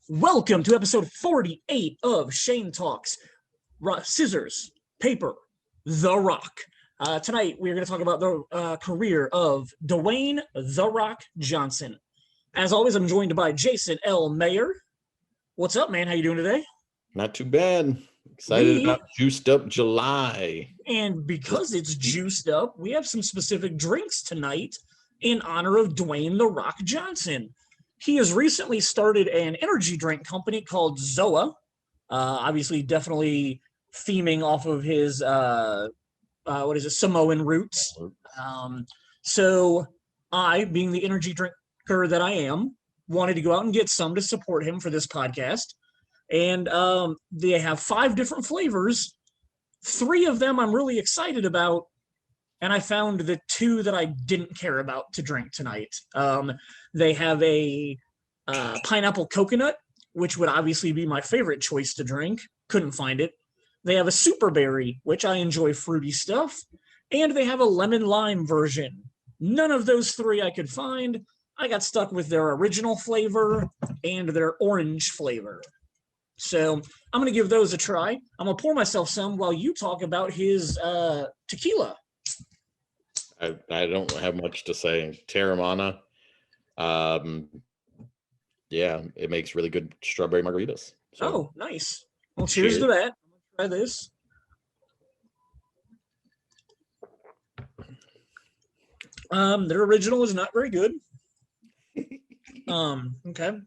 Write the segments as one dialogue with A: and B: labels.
A: Welcome to episode 48 of Shane Talks, Scissors, Paper, The Rock. Tonight, we're going to talk about the career of Dwayne The Rock Johnson. As always, I'm joined by Jason L. Mayer. What's up, man? How you doing today?
B: Not too bad. Excited about Juiced Up July.
A: And because it's juiced up, we have some specific drinks tonight in honor of Dwayne The Rock Johnson. He has recently started an energy drink company called ZOA. Obviously, definitely theming off of his, Samoan roots. So I, being the energy drinker that I am, wanted to go out and get some to support him for this podcast. And they have 5 different flavors. 3 of them I'm really excited about. And I found the 2 that I didn't care about to drink tonight. They have a pineapple coconut, which would obviously be my favorite choice to drink. Couldn't find it. They have a super berry, which I enjoy fruity stuff. And they have a lemon lime version. None of those 3 I could find. I got stuck with their original flavor and their orange flavor. So I'm going to give those a try. I'm going to pour myself some while you talk about his tequila.
B: I don't have much to say. Teremana. Yeah, it makes really good strawberry margaritas. So.
A: Oh, nice. Well, cheers to that. I'm going to try this. Their original is not very good. Okay.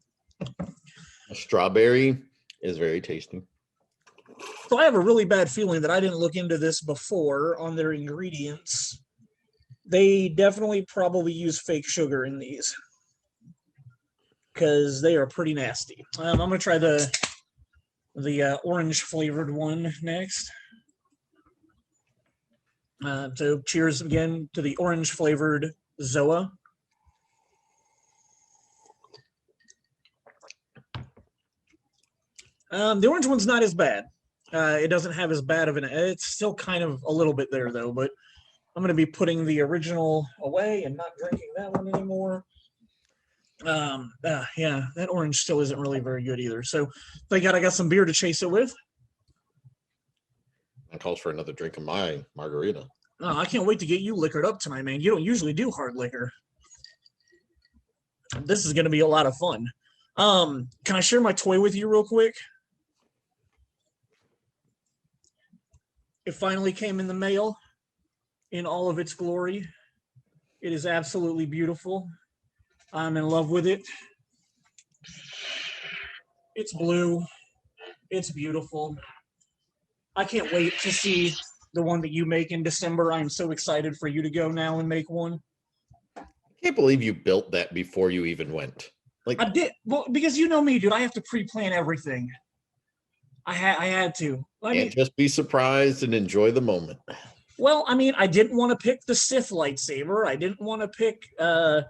B: Strawberry is very tasty.
A: So I have a really bad feeling that I didn't look into this before on their ingredients. They definitely probably use fake sugar in these because they are pretty nasty. I'm going to try the orange flavored one next. So cheers again to the orange flavored ZOA. The orange one's not as bad. It doesn't have as bad of it's still kind of a little bit there though, but I'm going to be putting the original away and not drinking that one anymore. Yeah, that orange still isn't really very good either. So thank God I got some beer to chase it with.
B: That calls for another drink of my margarita.
A: Oh, I can't wait to get you liquored up tonight, man. You don't usually do hard liquor. This is going to be a lot of fun. Can I share my toy with you real quick? It finally came in the mail in all of its glory. It is absolutely beautiful. I'm in love with it. It's blue. It's beautiful. I can't wait to see the one that you make in December. I'm so excited for you to go now and make one.
B: I can't believe you built that before you even went.
A: Like I did. Well, because you know me, dude. I have to pre-plan everything. I had to.
B: Can't just be surprised and enjoy the moment.
A: Well, I mean, I didn't want to pick the Sith lightsaber. I didn't want to pick the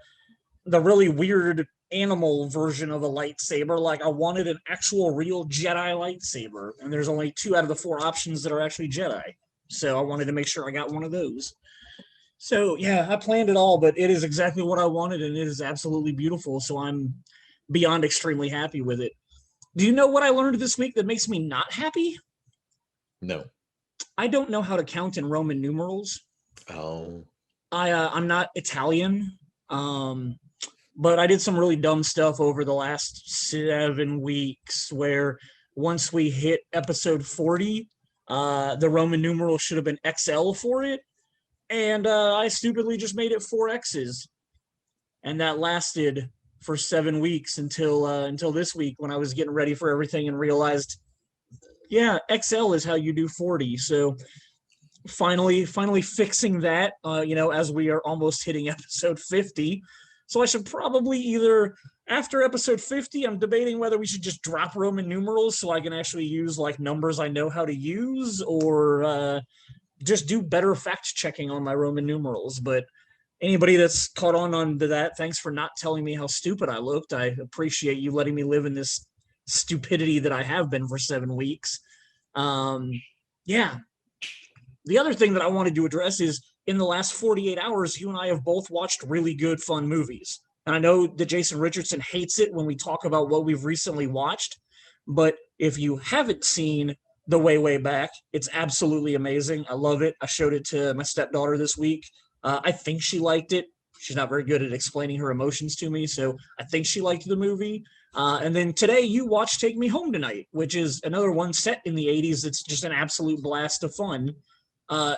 A: really weird animal version of a lightsaber. Like, I wanted an actual real Jedi lightsaber. And there's only 2 out of the 4 options that are actually Jedi. So I wanted to make sure I got one of those. So, yeah, I planned it all, but it is exactly what I wanted, and it is absolutely beautiful. So I'm beyond extremely happy with it. Do you know what I learned this week that makes me not happy?
B: No.
A: I don't know how to count in Roman numerals.
B: Oh.
A: I'm not Italian, but I did some really dumb stuff over the last 7 weeks where once we hit episode 40, the Roman numeral should have been XL for it. And I stupidly just made it 4 X's. And that lasted for 7 weeks until this week when I was getting ready for everything and realized, yeah, XL is how you do 40. So finally fixing that, as we are almost hitting episode 50. So I should probably either, after episode 50, I'm debating whether we should just drop Roman numerals so I can actually use like numbers I know how to use, or just do better fact checking on my Roman numerals. But anybody that's caught on to that, thanks for not telling me how stupid I looked. I appreciate you letting me live in this stupidity that I have been for 7 weeks. Yeah. The other thing that I wanted to address is in the last 48 hours, you and I have both watched really good, fun movies. And I know that Jason Richardson hates it when we talk about what we've recently watched, but if you haven't seen The Way, Way Back, it's absolutely amazing. I love it. I showed it to my stepdaughter this week. I think she liked it. She's not very good at explaining her emotions to me, so I think she liked the movie. And then today you watched Take Me Home Tonight, which is another one set in the 80s. It's just an absolute blast of fun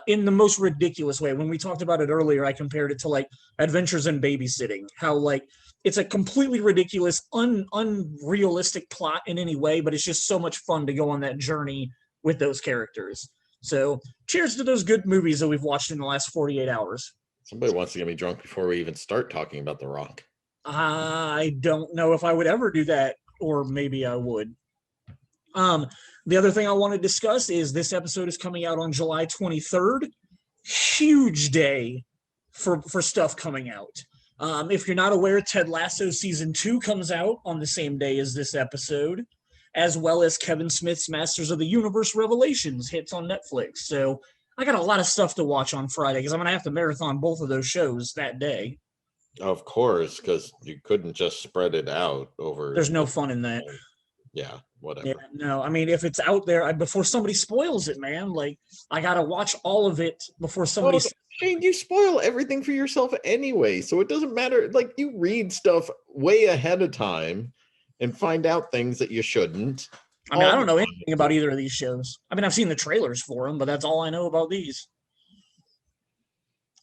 A: in the most ridiculous way. When we talked about it earlier, I compared it to like Adventures in Babysitting, how like it's a completely ridiculous, unrealistic plot in any way, but it's just so much fun to go on that journey with those characters. So cheers to those good movies that we've watched in the last 48 hours.
B: Somebody wants to get me drunk before we even start talking about The Rock.
A: I don't know if I would ever do that, or maybe I would. The other thing I want to discuss is this episode is coming out on July 23rd. Huge day for stuff coming out. If you're not aware, Ted Lasso Season 2 comes out on the same day as this episode, as well as Kevin Smith's Masters of the Universe Revelations hits on Netflix. So I got a lot of stuff to watch on Friday because I'm going to have to marathon both of those shows that day.
B: Of course, because you couldn't just spread it out over.
A: There's no fun in that.
B: Yeah, whatever.
A: Yeah, no, I mean, if it's out there, before somebody spoils it, man, like, I got to watch all of it before somebody...
B: Shane, you spoil everything for yourself anyway, so it doesn't matter. Like, you read stuff way ahead of time and find out things that you shouldn't.
A: I mean, I don't know anything about either of these shows. I mean, I've seen the trailers for them, but that's all I know about these.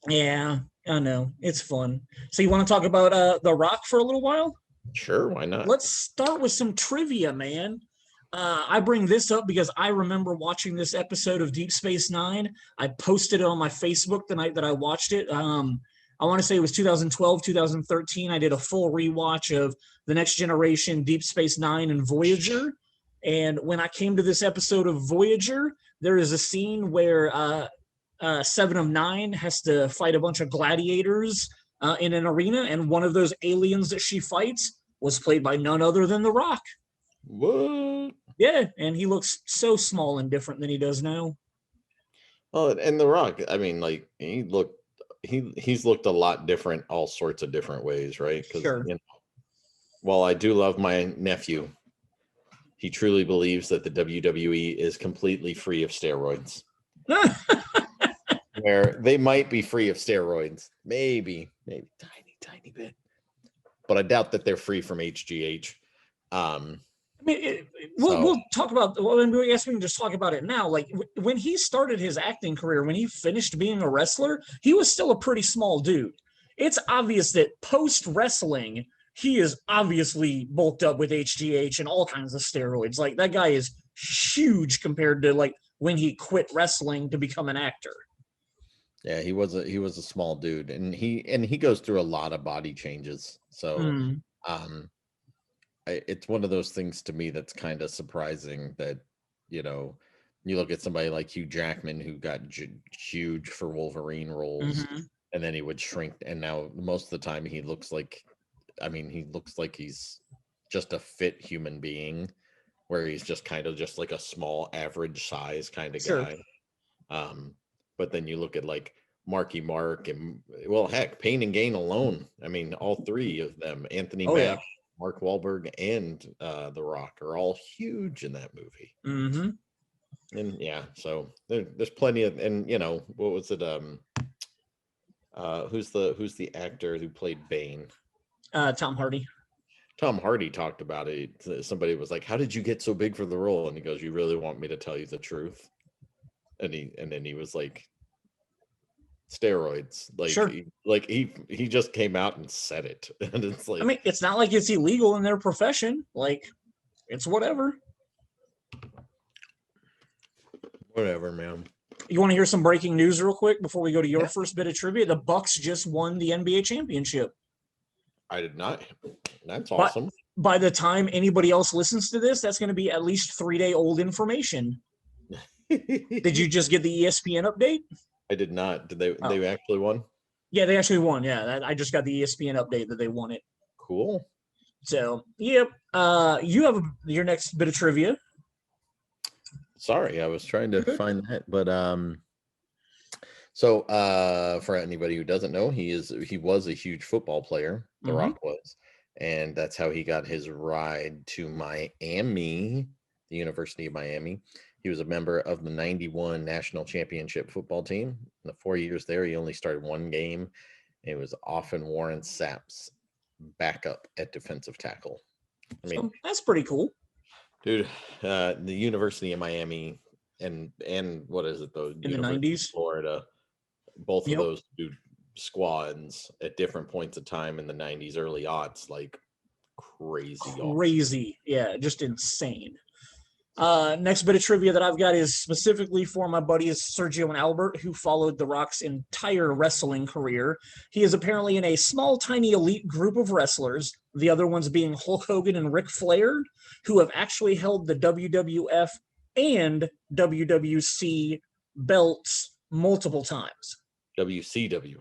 A: Yeah, I know. It's fun. So you want to talk about The Rock for a little while?
B: Sure, why not?
A: Let's start with some trivia, man. I bring this up because I remember watching this episode of Deep Space Nine. I posted it on my Facebook the night that I watched it. I want to say it was 2012, 2013. I did a full rewatch of The Next Generation, Deep Space Nine, and Voyager. And when I came to this episode of Voyager, there is a scene where 7 of 9 has to fight a bunch of gladiators in an arena, and one of those aliens that she fights was played by none other than The Rock.
B: What?
A: Yeah, and he looks so small and different than he does now.
B: Oh, and The Rock, I mean, like, he's looked a lot different, all sorts of different ways, right?
A: Sure.
B: You know, while I do love my nephew, he truly believes that the WWE is completely free of steroids. Where they might be free of steroids, maybe tiny bit, but I doubt that they're free from HGH.
A: I mean, we'll talk about. Well, I guess we can just talk about it now. Like when he started his acting career, when he finished being a wrestler, he was still a pretty small dude. It's obvious that post wrestling, he is obviously bulked up with HGH and all kinds of steroids. Like that guy is huge compared to like when he quit wrestling to become an actor.
B: Yeah, he was a small dude, and he goes through a lot of body changes. So, it's one of those things to me that's kind of surprising that, you know, you look at somebody like Hugh Jackman who got huge for Wolverine roles, and then he would shrink, and now most of the time he looks like he's just a fit human being, where he's just kind of just like a small average size kind of guy. But then you look at like Marky Mark and, well, heck, Pain and Gain alone. I mean, all three of them, Anthony Mack, Mark Wahlberg, and The Rock, are all huge in that movie. And yeah, so there's plenty of, and you know, what was it? Who's the actor who played Bane?
A: Tom Hardy.
B: Tom Hardy talked about it. Somebody was like, "How did you get so big for the role?" And he goes, "You really want me to tell you the truth?" And then he was like, steroids. Like,
A: sure.
B: He just came out and said it. And it's like,
A: I mean, it's not like it's illegal in their profession. Like, it's whatever.
B: Whatever, man.
A: You want to hear some breaking news real quick before we go to your first bit of trivia? The Bucks just won the NBA championship.
B: I did not. That's awesome.
A: By the time anybody else listens to this, that's going to be at least 3-day-old information. Did you just get the ESPN update?
B: I did not. Did they? They actually won?
A: Yeah, they actually won. Yeah, I just got the ESPN update that they won it.
B: Cool.
A: So, yep. You have your next bit of trivia.
B: Sorry, I was trying to find that, but So, for anybody who doesn't know, he was a huge football player. The Rock was, and that's how he got his ride to Miami, the University of Miami. He was a member of the '91 National Championship football team. In the 4 years there, he only started one game. It was often Warren Sapp's backup at defensive tackle. I mean,
A: So that's pretty cool.
B: dude, the University of Miami and what is it though?
A: In the
B: University
A: 90s.
B: of Florida. Both of those squads at different points of time in the 90s, early aughts, like crazy.
A: Crazy. Yeah, just insane. Next bit of trivia that I've got is specifically for my buddies Sergio and Albert, who followed The Rock's entire wrestling career. He is apparently in a small, tiny elite group of wrestlers, the other ones being Hulk Hogan and Ric Flair, who have actually held the WWF and WWC belts multiple times.
B: WCW.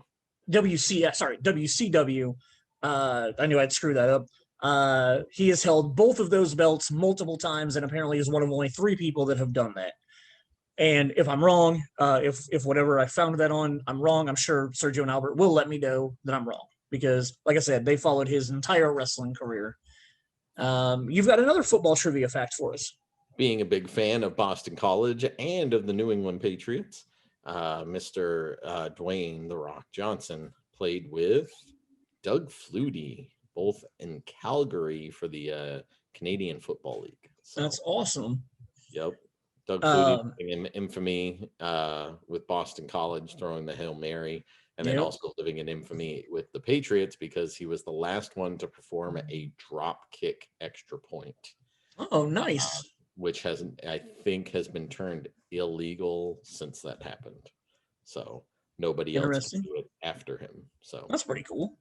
A: WCW. I knew I'd screw that up. He has held both of those belts multiple times and apparently is one of only 3 people that have done that. And if I'm wrong, if whatever I found that on, I'm wrong, I'm sure Sergio and Albert will let me know that I'm wrong. Because, like I said, they followed his entire wrestling career. You've got another football trivia fact for us.
B: Being a big fan of Boston College and of the New England Patriots, Mr. Dwayne "The Rock" Johnson played with Doug Flutie, both in Calgary for the Canadian Football League.
A: So, that's awesome.
B: Yep. Doug Flutie in infamy with Boston College throwing the Hail Mary, and then also living in infamy with the Patriots because he was the last one to perform a drop kick extra point.
A: Oh, nice.
B: Which I think has been turned illegal since that happened. So nobody else can do it after him. So
A: that's pretty cool.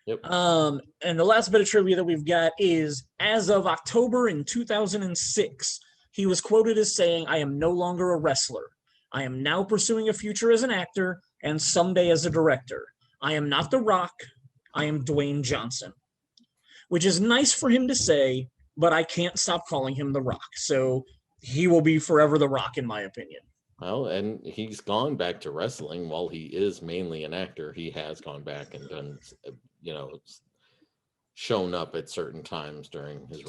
B: Yep.
A: And the last bit of trivia that we've got is, as of October in 2006, he was quoted as saying, "I am no longer a wrestler. I am now pursuing a future as an actor and someday as a director. I am not The Rock. I am Dwayne Johnson." Which is nice for him to say, but I can't stop calling him The Rock. So he will be forever The Rock, in my opinion.
B: Well, and he's gone back to wrestling. While he is mainly an actor, he has gone back and done, shown up at certain times during his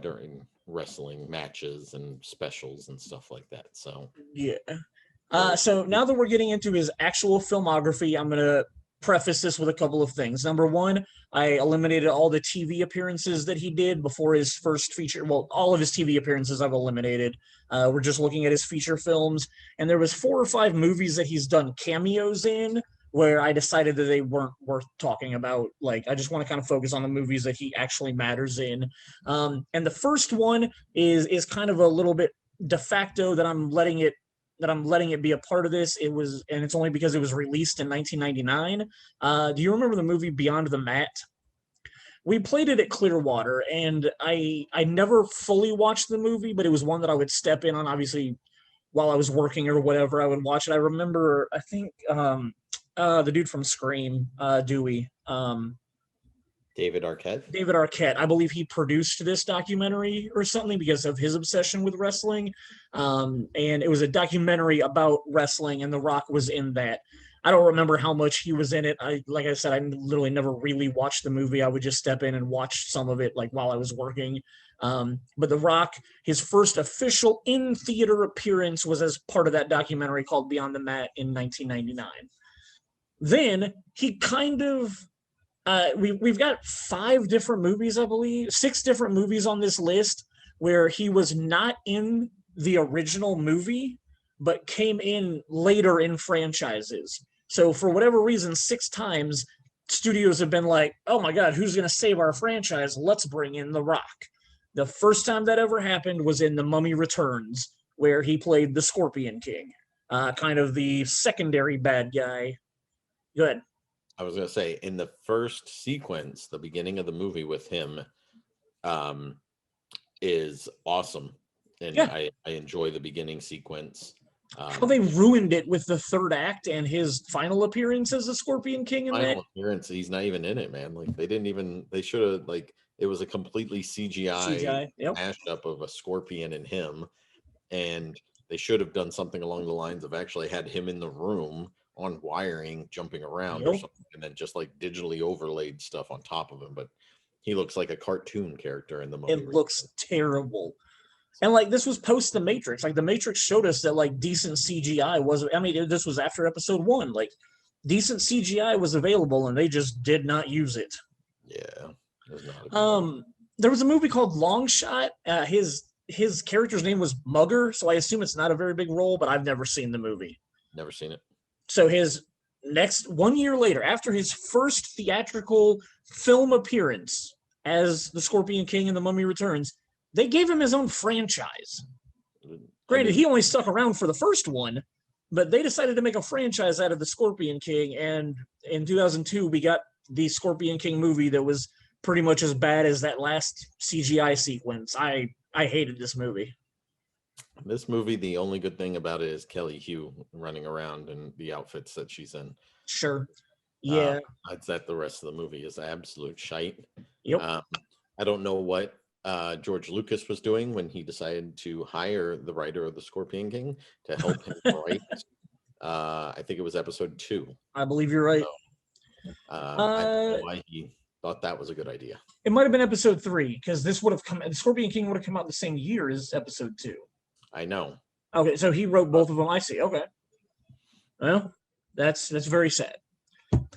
B: during wrestling matches and specials and stuff like that. So
A: yeah. So now that we're getting into his actual filmography, I'm going to preface this with a couple of things. Number one, I eliminated all the TV appearances that he did before his first feature. Well, all of his TV appearances I've eliminated. We're just looking at his feature films. And there was 4 or 5 movies that he's done cameos in where I decided that they weren't worth talking about. Like, I just want to kind of focus on the movies that he actually matters in. And the first one is kind of a little bit de facto that I'm letting it be a part of this. And it's only because it was released in 1999. Do you remember the movie Beyond the Mat? We played it at Clearwater, and I never fully watched the movie, but it was one that I would step in on, obviously, while I was working or whatever. I would watch it. I remember, I think, the dude from Scream, Dewey.
B: David
A: Arquette. I believe he produced this documentary or something because of his obsession with wrestling. And it was a documentary about wrestling, and The Rock was in that. I don't remember how much he was in it. Like I said, I literally never really watched the movie. I would just step in and watch some of it, like while I was working. But The Rock, his first official in-theater appearance was as part of that documentary called Beyond the Mat in 1999. Then he kind of... we've got 5 different movies, I believe, 6 different movies on this list where he was not in the original movie, but came in later in franchises. So for whatever reason, 6 times studios have been like, oh my God, who's going to save our franchise? Let's bring in The Rock. The first time that ever happened was in The Mummy Returns, where he played the Scorpion King, kind of the secondary bad guy. Go ahead.
B: I was going to say, in the first sequence, the beginning of the movie with him is awesome. And I enjoy the beginning sequence.
A: How they ruined it with the 3rd act and his final appearance as the Scorpion King.
B: Appearance, he's not even in it, man. Like, they should have, like, it was a completely CGI mashup of a scorpion and him. And they should have done something along the lines of actually had him in the room on wiring, jumping around or
A: Yep.
B: something, and then just like digitally overlaid stuff on top of him. But he looks like a cartoon character in the Mummy.
A: It looks terrible. And like this was post the Matrix. Like the Matrix showed us that like decent CGI was. I mean, this was after episode 1. Like decent CGI was available, and they just did not use it.
B: Yeah, it was not a good movie.
A: There was a movie called Long Shot. His character's name was Mugger, so I assume it's not a very big role, but I've never seen the movie.
B: Never seen it.
A: So his next 1 year later, after his first theatrical film appearance as the Scorpion King in The Mummy Returns, they gave him his own franchise. Granted, he only stuck around for the first one, but they decided to make a franchise out of the Scorpion King, and in 2002 we got the Scorpion King movie that was pretty much as bad as that last CGI sequence. I hated this movie.
B: This movie, the only good thing about it is Kelly Hu running around in the outfits that she's in.
A: Sure. Yeah.
B: I'd that the rest of the movie is absolute shite.
A: Yep.
B: I don't know what George Lucas was doing when he decided to hire the writer of the Scorpion King to help him write. I think it was episode 2.
A: I believe you're right.
B: So, I don't know why he thought that was a good idea.
A: It might have been episode 3 because this would have come. The Scorpion King would have come out the same year as episode 2.
B: I know.
A: Okay, so he wrote both of them. I see. Okay. Well, that's very sad.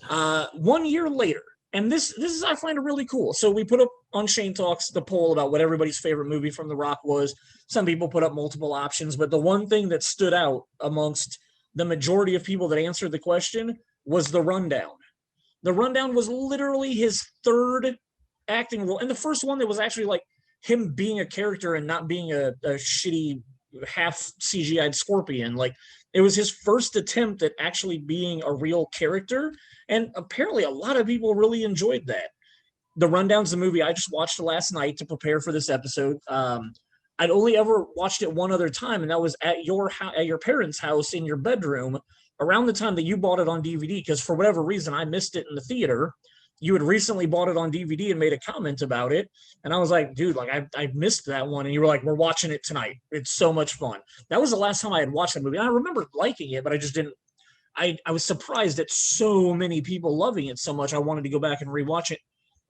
A: 1 year later, and this is I find it really cool. So we put up on Shane Talks the poll about what everybody's favorite movie from The Rock was. Some people put up multiple options, but the one thing that stood out amongst the majority of people that answered the question was The Rundown. The Rundown was literally his third acting role, and the first one that was actually like him being a character and not being a shitty half CGI'd scorpion. Like it was his first attempt at actually being a real character, and apparently a lot of people really enjoyed that. The Rundown's the movie I just watched last night to prepare for this episode. I'd only ever watched it one other time, and that was at your parents' house in your bedroom around the time that you bought it on DVD, because for whatever reason I missed it in the theater. You had recently bought it on DVD and made a comment about it. And I was like, dude, like I missed that one. And you were like, we're watching it tonight. It's so much fun. That was the last time I had watched that movie. And I remember liking it, but I just didn't. I was surprised at so many people loving it so much. I wanted to go back and rewatch it.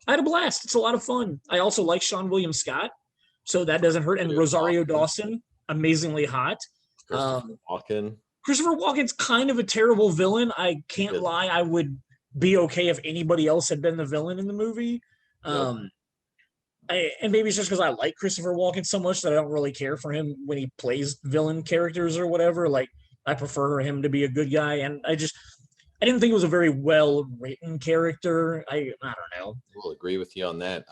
A: I had a blast. It's a lot of fun. I also like Sean William Scott, so that doesn't hurt. And Rosario Dawson, amazingly hot. Christopher Walken's kind of a terrible villain. I can't lie. I would be okay if anybody else had been the villain in the movie. And maybe it's just because I like Christopher Walken so much that I don't really care for him when he plays villain characters or whatever. Like I prefer him to be a good guy, and I didn't think it was a very well written character. I don't know.
B: We'll agree with you on that.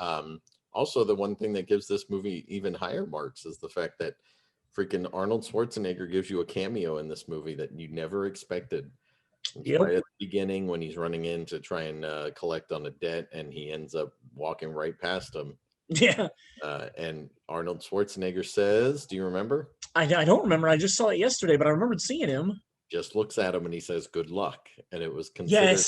B: Also, the one thing that gives this movie even higher marks is the fact that freaking Arnold Schwarzenegger gives you a cameo in this movie that you never expected. Yep. Right at the beginning when he's running in to try and collect on a debt, and he ends up walking right past him.
A: Yeah.
B: And Arnold Schwarzenegger says, do you remember?
A: I don't remember. I just saw it yesterday, but I remembered seeing him.
B: Just looks at him and he says, good luck. And it was considered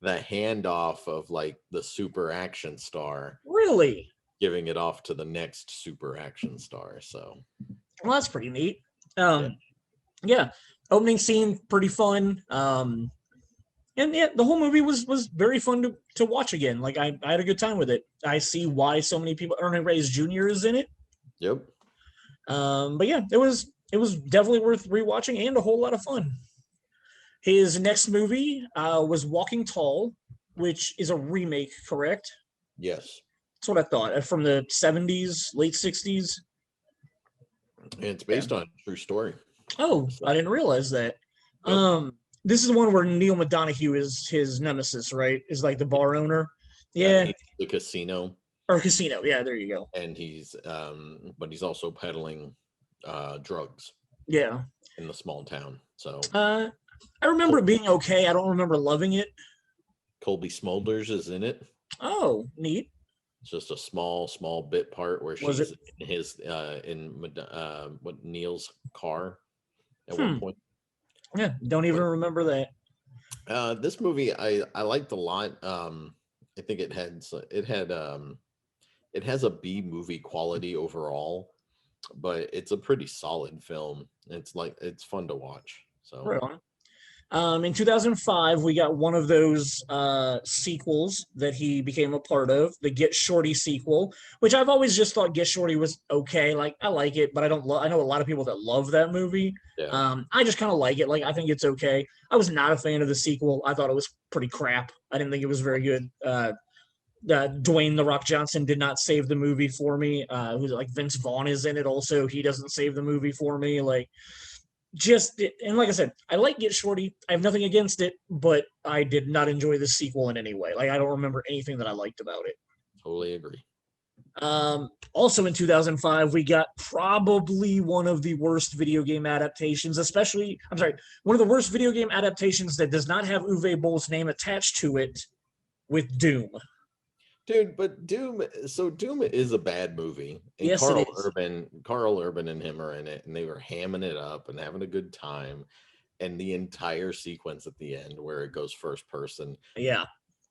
B: the handoff of like the super action star.
A: Really?
B: Giving it off to the next super action star. So.
A: Well, that's pretty neat. Yeah. Opening scene, pretty fun. And yeah, the whole movie was very fun to watch again. Like I had a good time with it. I see why so many people. Ernie Reyes Jr. is in it.
B: Yep.
A: But yeah, it was definitely worth rewatching and a whole lot of fun. His next movie was Walking Tall, which is a remake, correct?
B: Yes.
A: That's what I thought. From the 70s, late 60s.
B: And it's based on a true story.
A: Oh, I didn't realize that. Yep. This is the one where Neil McDonough is his nemesis, right? Is like the bar owner. Yeah.
B: The casino.
A: Or casino. Yeah, there you go.
B: And he's but he's also peddling drugs.
A: Yeah.
B: In the small town. So
A: I remember it being okay. I don't remember loving it.
B: Colby Smulders is in it.
A: Oh, neat.
B: It's just a small bit part where she's in his what Neil's car at one point.
A: Yeah, don't even remember that.
B: This movie I liked a lot. I think it has a B movie quality overall, but it's a pretty solid film. It's fun to watch. So
A: right on. In 2005, we got one of those sequels that he became a part of, the Get Shorty sequel, which I've always just thought Get Shorty was okay. Like, I like it, but I don't love. I know a lot of people that love that movie.
B: Yeah.
A: I just kind of like it. Like, I think it's okay. I was not a fan of the sequel. I thought it was pretty crap. I didn't think it was very good. Dwayne the Rock Johnson did not save the movie for me. Who's like Vince Vaughn is in it also. He doesn't save the movie for me. Like, just, and like I said, I like Get Shorty. I have nothing against it, but I did not enjoy the sequel in any way. Like, I don't remember anything that I liked about it.
B: Totally agree.
A: Also in 2005, we got probably one of the worst video game adaptations, one of the worst video game adaptations that does not have Uwe Boll's name attached to it, with Doom.
B: Dude, but Doom is a bad movie. And
A: yes,
B: Carl
A: it is.
B: Urban and him are in it, and they were hamming it up and having a good time. And the entire sequence at the end where it goes first person.
A: Yeah.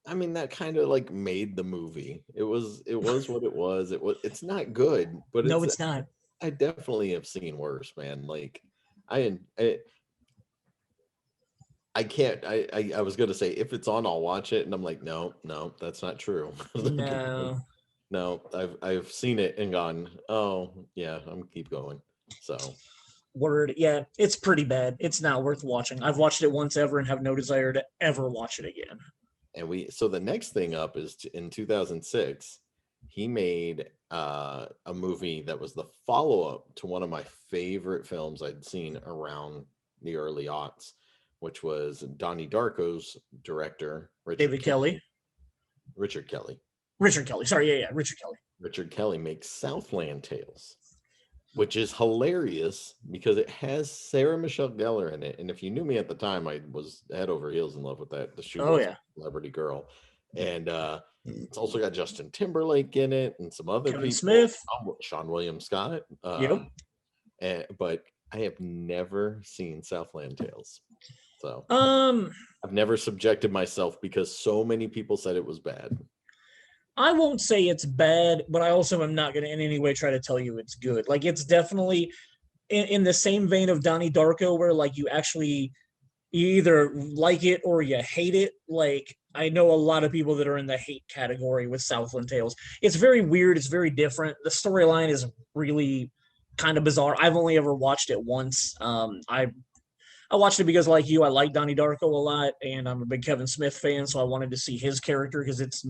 B: I mean, that kind of like made the movie. It was what it was. It's not good, but
A: no, it's not.
B: I definitely have seen worse, man. Like I can't. I was gonna say if it's on, I'll watch it, and I'm like, no, that's not true.
A: No.
B: No, I've seen it and gone, oh yeah, I'm gonna keep going. So
A: word, yeah, it's pretty bad. It's not worth watching. I've watched it once ever and have no desire to ever watch it again.
B: And so the next thing up is in 2006, he made a movie that was the follow-up to one of my favorite films I'd seen around the early aughts, which was Donnie Darko's director,
A: David Kelly.
B: Richard Kelly.
A: Sorry, yeah, Richard Kelly.
B: Richard Kelly makes Southland Tales, which is hilarious because it has Sarah Michelle Gellar in it. And if you knew me at the time, I was head over heels in love with that. Celebrity girl. And it's also got Justin Timberlake in it and some other
A: Kevin
B: people.
A: Smith.
B: Sean William Scott.
A: Yep.
B: But I have never seen Southland Tales. So I've never subjected myself because so many people said it was bad.
A: I won't say it's bad, but I also am not going to in any way try to tell you it's good. Like, it's definitely in the same vein of Donnie Darko, where like you either like it or you hate it. Like, I know a lot of people that are in the hate category with Southland Tales. It's very weird. It's very different. The storyline is really kind of bizarre. I've only ever watched it once. I watched it because, like you, I like Donnie Darko a lot, and I'm a big Kevin Smith fan, so I wanted to see his character because it's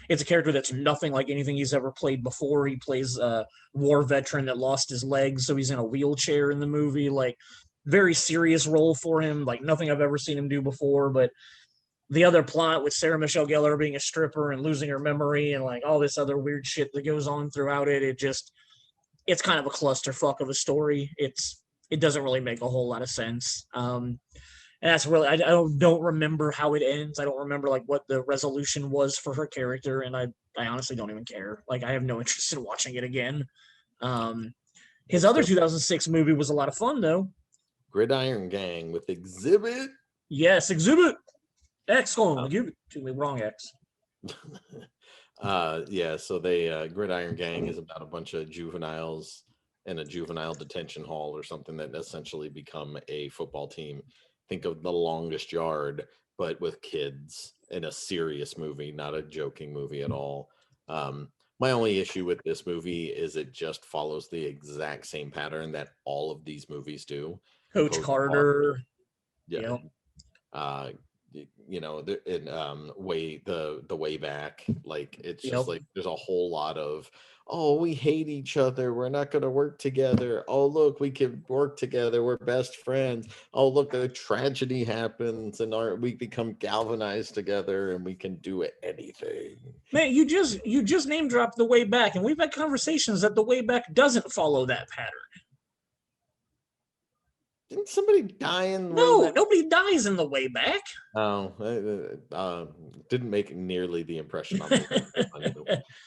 A: a character that's nothing like anything he's ever played before. He plays a war veteran that lost his legs, so he's in a wheelchair in the movie. Like, very serious role for him, like nothing I've ever seen him do before. But the other plot with Sarah Michelle Gellar being a stripper and losing her memory and like all this other weird shit that goes on throughout it, it's kind of a clusterfuck of a story. It doesn't really make a whole lot of sense. And that's really, I don't remember how it ends. I don't remember like what the resolution was for her character. And I honestly don't even care. Like, I have no interest in watching it again. His other 2006 movie was a lot of fun though.
B: Gridiron Gang with Exhibit.
A: Yes, Exhibit X. Give it to me, wrong X.
B: So they Gridiron Gang is about a bunch of juveniles in a juvenile detention hall or something that essentially become a football team. Think of The Longest Yard, but with kids, in a serious movie, not a joking movie at all. My only issue with this movie is it just follows the exact same pattern that all of these movies do.
A: Coach Carter.
B: Yeah. Yep. The way back, like it's just like there's a whole lot of, oh, we hate each other, we're not going to work together, oh look, we can work together, we're best friends, oh look, a tragedy happens and we become galvanized together and we can do anything.
A: Man, you just name dropped The Way Back, and we've had conversations that The Way Back doesn't follow that pattern.
B: Didn't somebody die in the
A: No,
B: way back?
A: nobody dies in The Way Back.
B: Oh, didn't make nearly the impression on me.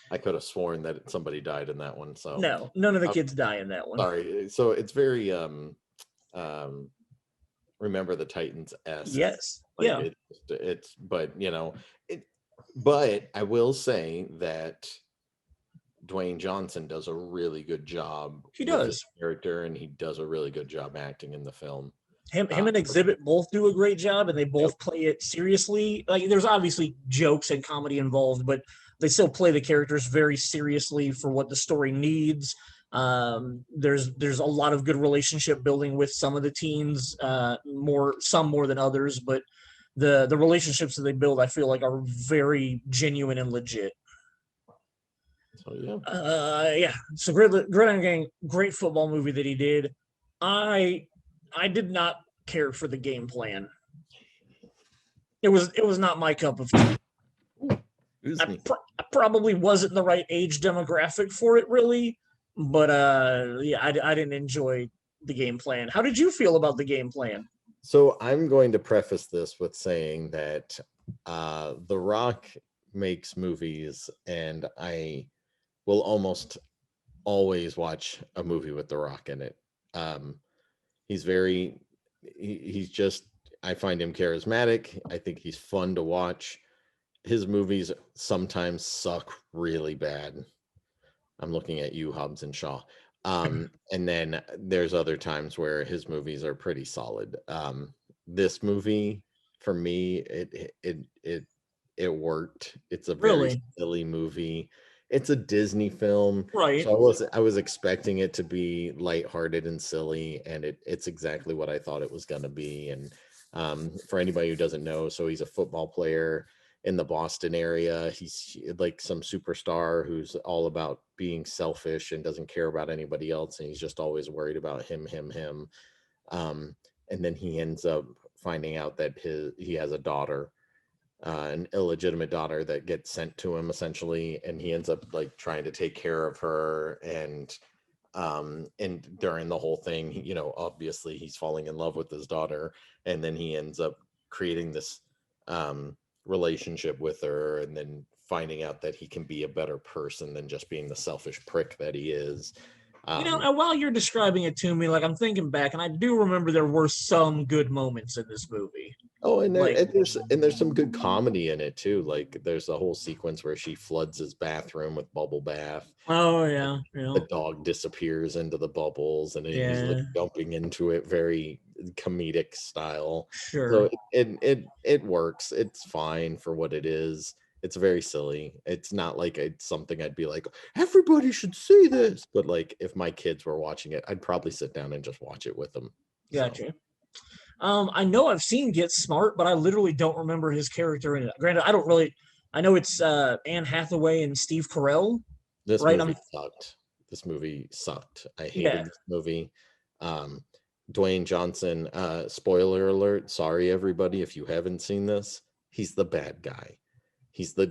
B: I could have sworn that somebody died in that one. So
A: no, none of the kids die in that one.
B: Sorry. So it's very Remember the Titans-esque.
A: Yes.
B: Like but I will say that Dwayne Johnson does a really good job.
A: He does.
B: With his character, and he does a really good job acting in the film.
A: Him and Exhibit both do a great job, and they both play it seriously. Like, there's obviously jokes and comedy involved, but they still play the characters very seriously for what the story needs. There's a lot of good relationship building with some of the teens, some more than others, but the relationships that they build, I feel like, are very genuine and legit.
B: So yeah.
A: Yeah. So Gridiron Gang, great football movie that he did. I did not care for the game plan. It was not my cup of tea. I probably wasn't the right age demographic for it, really. But yeah, I didn't enjoy the game plan. How did you feel about the game plan?
B: So I'm going to preface this with saying that The Rock makes movies, and I will almost always watch a movie with The Rock in it. He's just, I find him charismatic. I think he's fun to watch. His movies sometimes suck really bad. I'm looking at you, Hobbs and Shaw. And then there's other times where his movies are pretty solid. This movie, for me, it worked. It's a very silly movie. It's a Disney film,
A: right?
B: So I was expecting it to be lighthearted and silly, and it's exactly what I thought it was going to be. And for anybody who doesn't know, so he's a football player in the Boston area. He's like some superstar who's all about being selfish and doesn't care about anybody else, and he's just always worried about him. And then he ends up finding out that he has a daughter, an illegitimate daughter that gets sent to him essentially, and he ends up like trying to take care of her. And during the whole thing, you know, obviously he's falling in love with his daughter, and then he ends up creating this relationship with her, and then finding out that he can be a better person than just being the selfish prick that he is.
A: You know, while you're describing it to me, like, I'm thinking back, and I do remember there were some good moments in this movie.
B: Oh, and there's some good comedy in it too. Like, there's a whole sequence where she floods his bathroom with bubble bath.
A: Oh yeah,
B: The dog disappears into the bubbles, and he's like jumping into it, very comedic style.
A: Sure.
B: So it works. It's fine for what it is. It's very silly. It's not like it's something I'd be like, everybody should see this. But like, if my kids were watching it, I'd probably sit down and just watch it with them.
A: Gotcha. So. I know I've seen Get Smart, but I literally don't remember his character in it. Granted, I know it's Anne Hathaway and Steve Carell.
B: This movie sucked. This movie sucked. I hated this movie. Dwayne Johnson, spoiler alert, sorry everybody if you haven't seen this, he's the bad guy. He's the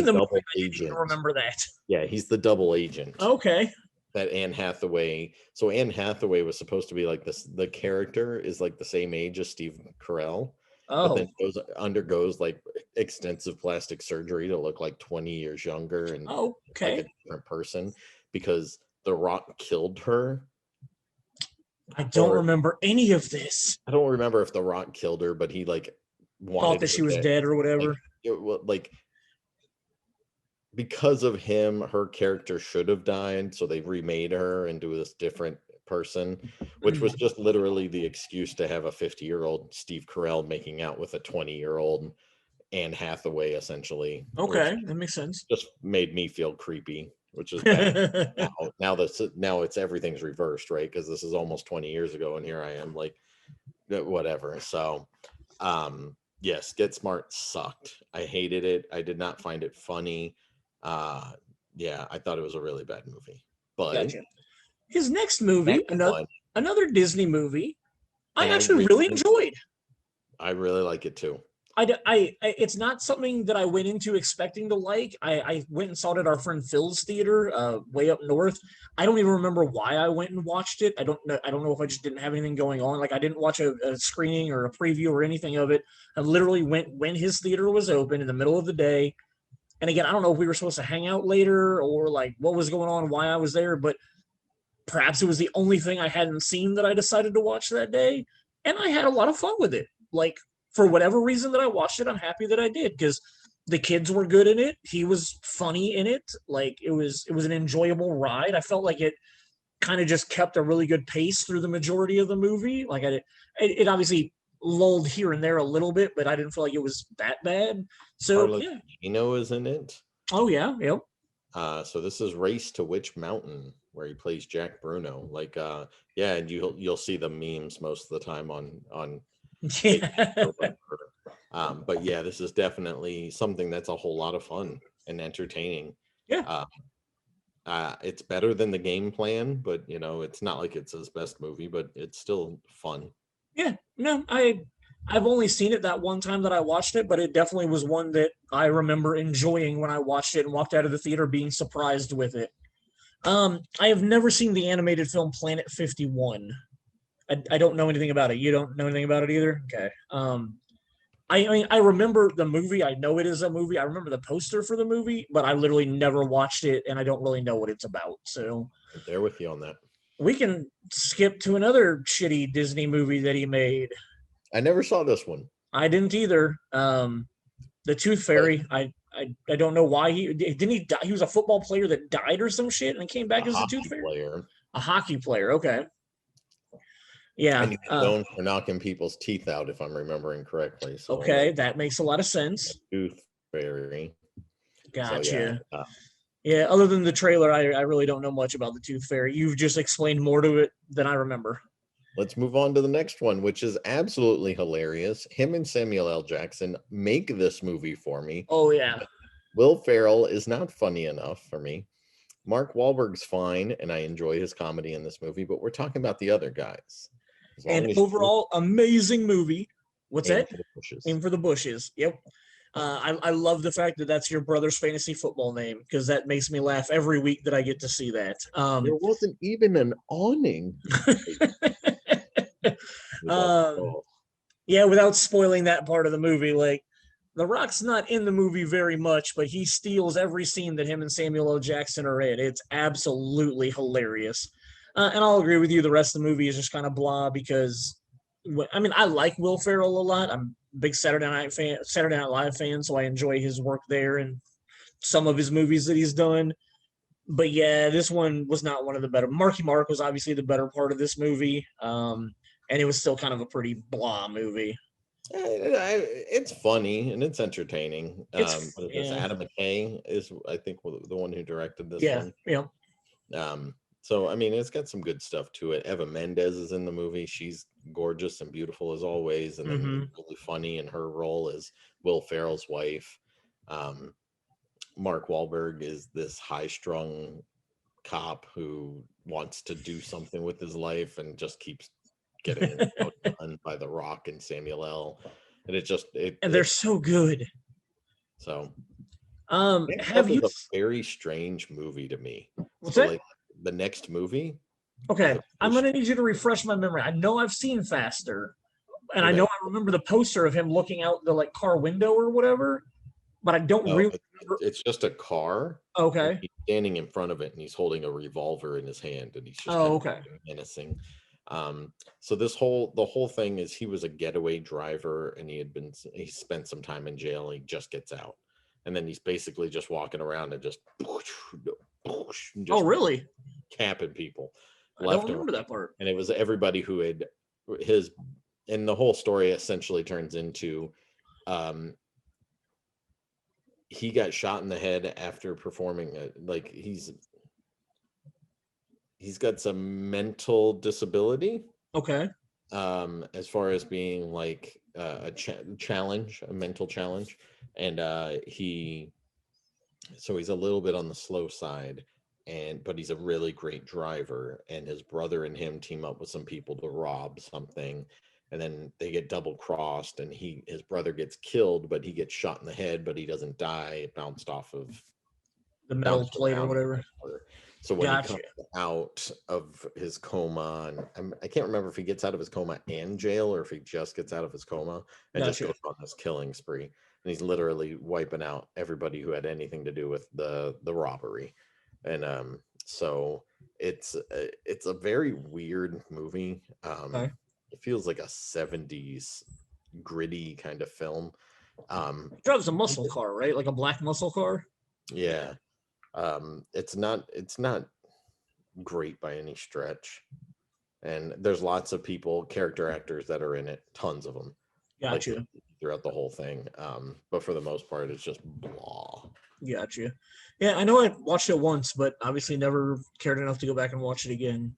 B: double agent.
A: I remember that.
B: Yeah, he's the double agent.
A: Okay.
B: That Anne Hathaway. So Anne Hathaway was supposed to be like this. The character is like the same age as Steve Carell.
A: Oh.
B: But then undergoes like extensive plastic surgery to look like 20 years younger and like a different person, because The Rock killed her.
A: I don't remember any of this.
B: I don't remember if The Rock killed her, but he like
A: thought that she was dead or whatever.
B: Like because of him, her character should have died, so they remade her into this different person, which was just literally the excuse to have a 50-year-old Steve Carell making out with a 20-year-old Anne Hathaway, essentially.
A: Okay, that makes sense.
B: Just made me feel creepy, which is bad. now it's everything's reversed, right? Because this is almost 20 years ago, and here I am, like, whatever. So, yes, Get Smart sucked. I hated it. I did not find it funny. Yeah, I thought it was a really bad movie. But
A: gotcha. His next movie, another Disney movie, I actually really enjoyed.
B: I really like it too.
A: It's not something that I went into expecting to like. I went and saw it at our friend Phil's theater, way up north. I don't even remember why I went and watched it. I don't know if I just didn't have anything going on. Like, I didn't watch a screening or a preview or anything of it. I literally went when his theater was open in the middle of the day. And again, I don't know if we were supposed to hang out later or like what was going on, why I was there, but perhaps it was the only thing I hadn't seen that I decided to watch that day. And I had a lot of fun with it. Like, for whatever reason that I watched it, I'm happy that I did, because the kids were good in it. He was funny in it. Like, it was an enjoyable ride. I felt like it kind of just kept a really good pace through the majority of the movie. Like it obviously lulled here and there a little bit, but I didn't feel like it was that bad. So
B: Carla
A: yeah.
B: Gugino is in it.
A: Oh yeah, yep.
B: So this is Race to Witch Mountain, where he plays Jack Bruno. Like, yeah, and you'll see the memes most of the time on
A: Yeah.
B: or whatever. But yeah, this is definitely something that's a whole lot of fun and entertaining.
A: Yeah.
B: It's better than the game plan, but it's not like it's his best movie, but it's still fun.
A: Yeah. No, I've only seen it that one time that I watched it, but it definitely was one that I remember enjoying when I watched it and walked out of the theater being surprised with it. I have never seen the animated film Planet 51. I don't know anything about it. You don't know anything about it either? Okay. I mean, I remember the movie. I know it is a movie. I remember the poster for the movie, but I literally never watched it, and I don't really know what it's about. So
B: I'm there with you on that.
A: we can skip to another shitty Disney movie that he made.
B: I never saw this one.
A: I didn't either. The Tooth Fairy. I don't know why he didn't he die. He was a football player that died or some shit and came back as the Tooth Fairy.
B: Player.
A: A hockey player. Okay. Yeah.
B: And he's known for knocking people's teeth out, if I'm remembering correctly. So,
A: okay, that makes a lot of sense.
B: Tooth Fairy.
A: Gotcha.
B: So,
A: yeah, other than the trailer, I really don't know much about the Tooth Fairy. You've just explained more to it than I remember.
B: Let's move on to the next one, which is absolutely hilarious. Him and Samuel L. Jackson make this movie for me.
A: Oh, yeah.
B: Will Ferrell is not funny enough for me. Mark Wahlberg's fine, and I enjoy his comedy in this movie, but we're talking about the other guys.
A: And overall, amazing movie. What's that? Aim for the bushes. Yep. I love the fact that that's your brother's fantasy football name, because that makes me laugh every week that I get to see that.
B: There wasn't even an awning.
A: Yeah, without spoiling that part of the movie, like The Rock's not in the movie very much, but he steals every scene that him and Samuel L. Jackson are in. It's absolutely hilarious. And I'll agree with you. The rest of the movie is just kind of blah because, I mean, I like Will Ferrell a lot. I'm a big Saturday Night Live fan, so I enjoy his work there and some of his movies that he's done. But yeah, this one was not one of the better. Marky Mark was obviously the better part of this movie, and it was still kind of a pretty blah movie.
B: It's funny and it's entertaining.
A: Yeah.
B: Adam McKay is, I think, the one who directed this one.
A: Yeah.
B: So I mean, it's got some good stuff to it. Eva Mendes is in the movie. She's gorgeous and beautiful as always, and then really funny in her role as Will Ferrell's wife. Mark Wahlberg is this high-strung cop who wants to do something with his life and just keeps getting done by The Rock and Samuel L. And
A: and they're so good.
B: So,
A: have you?
B: A very strange movie to me.
A: What's that?
B: Like the next movie.
A: Okay, I'm gonna need you to refresh my memory. I know I've seen Faster, and I know I remember the poster of him looking out the car window or whatever, but I don't really remember.
B: It's just a car.
A: Okay.
B: He's standing in front of it, and he's holding a revolver in his hand, and he's just menacing. So the whole thing is he was a getaway driver, and he spent some time in jail. He just gets out, and then he's basically just walking around and just
A: really
B: capping people.
A: I don't remember that part.
B: And it was everybody who had and the whole story essentially turns into he got shot in the head after performing he's got some mental disability.
A: Okay.
B: As far as being like a mental challenge, and he's a little bit on the slow side, but he's a really great driver, and his brother and him team up with some people to rob something, and then they get double crossed, and his brother gets killed, but he gets shot in the head, but he doesn't die. It bounced off of
A: the metal plate or whatever.
B: So when he comes out of his coma, and I can't remember if he gets out of his coma and jail, or if he just gets out of his coma and just goes on this killing spree. And he's literally wiping out everybody who had anything to do with the robbery. And so it's a very weird movie. It feels like a 70s gritty kind of film.
A: Drives a muscle car, right? Like a black muscle car.
B: Yeah. It's not great by any stretch. And there's lots of character actors that are in it, tons of them.
A: Gotcha.
B: Like, throughout the whole thing. But for the most part, it's just blah.
A: Gotcha. Yeah, I know I watched it once, but obviously never cared enough to go back and watch it again.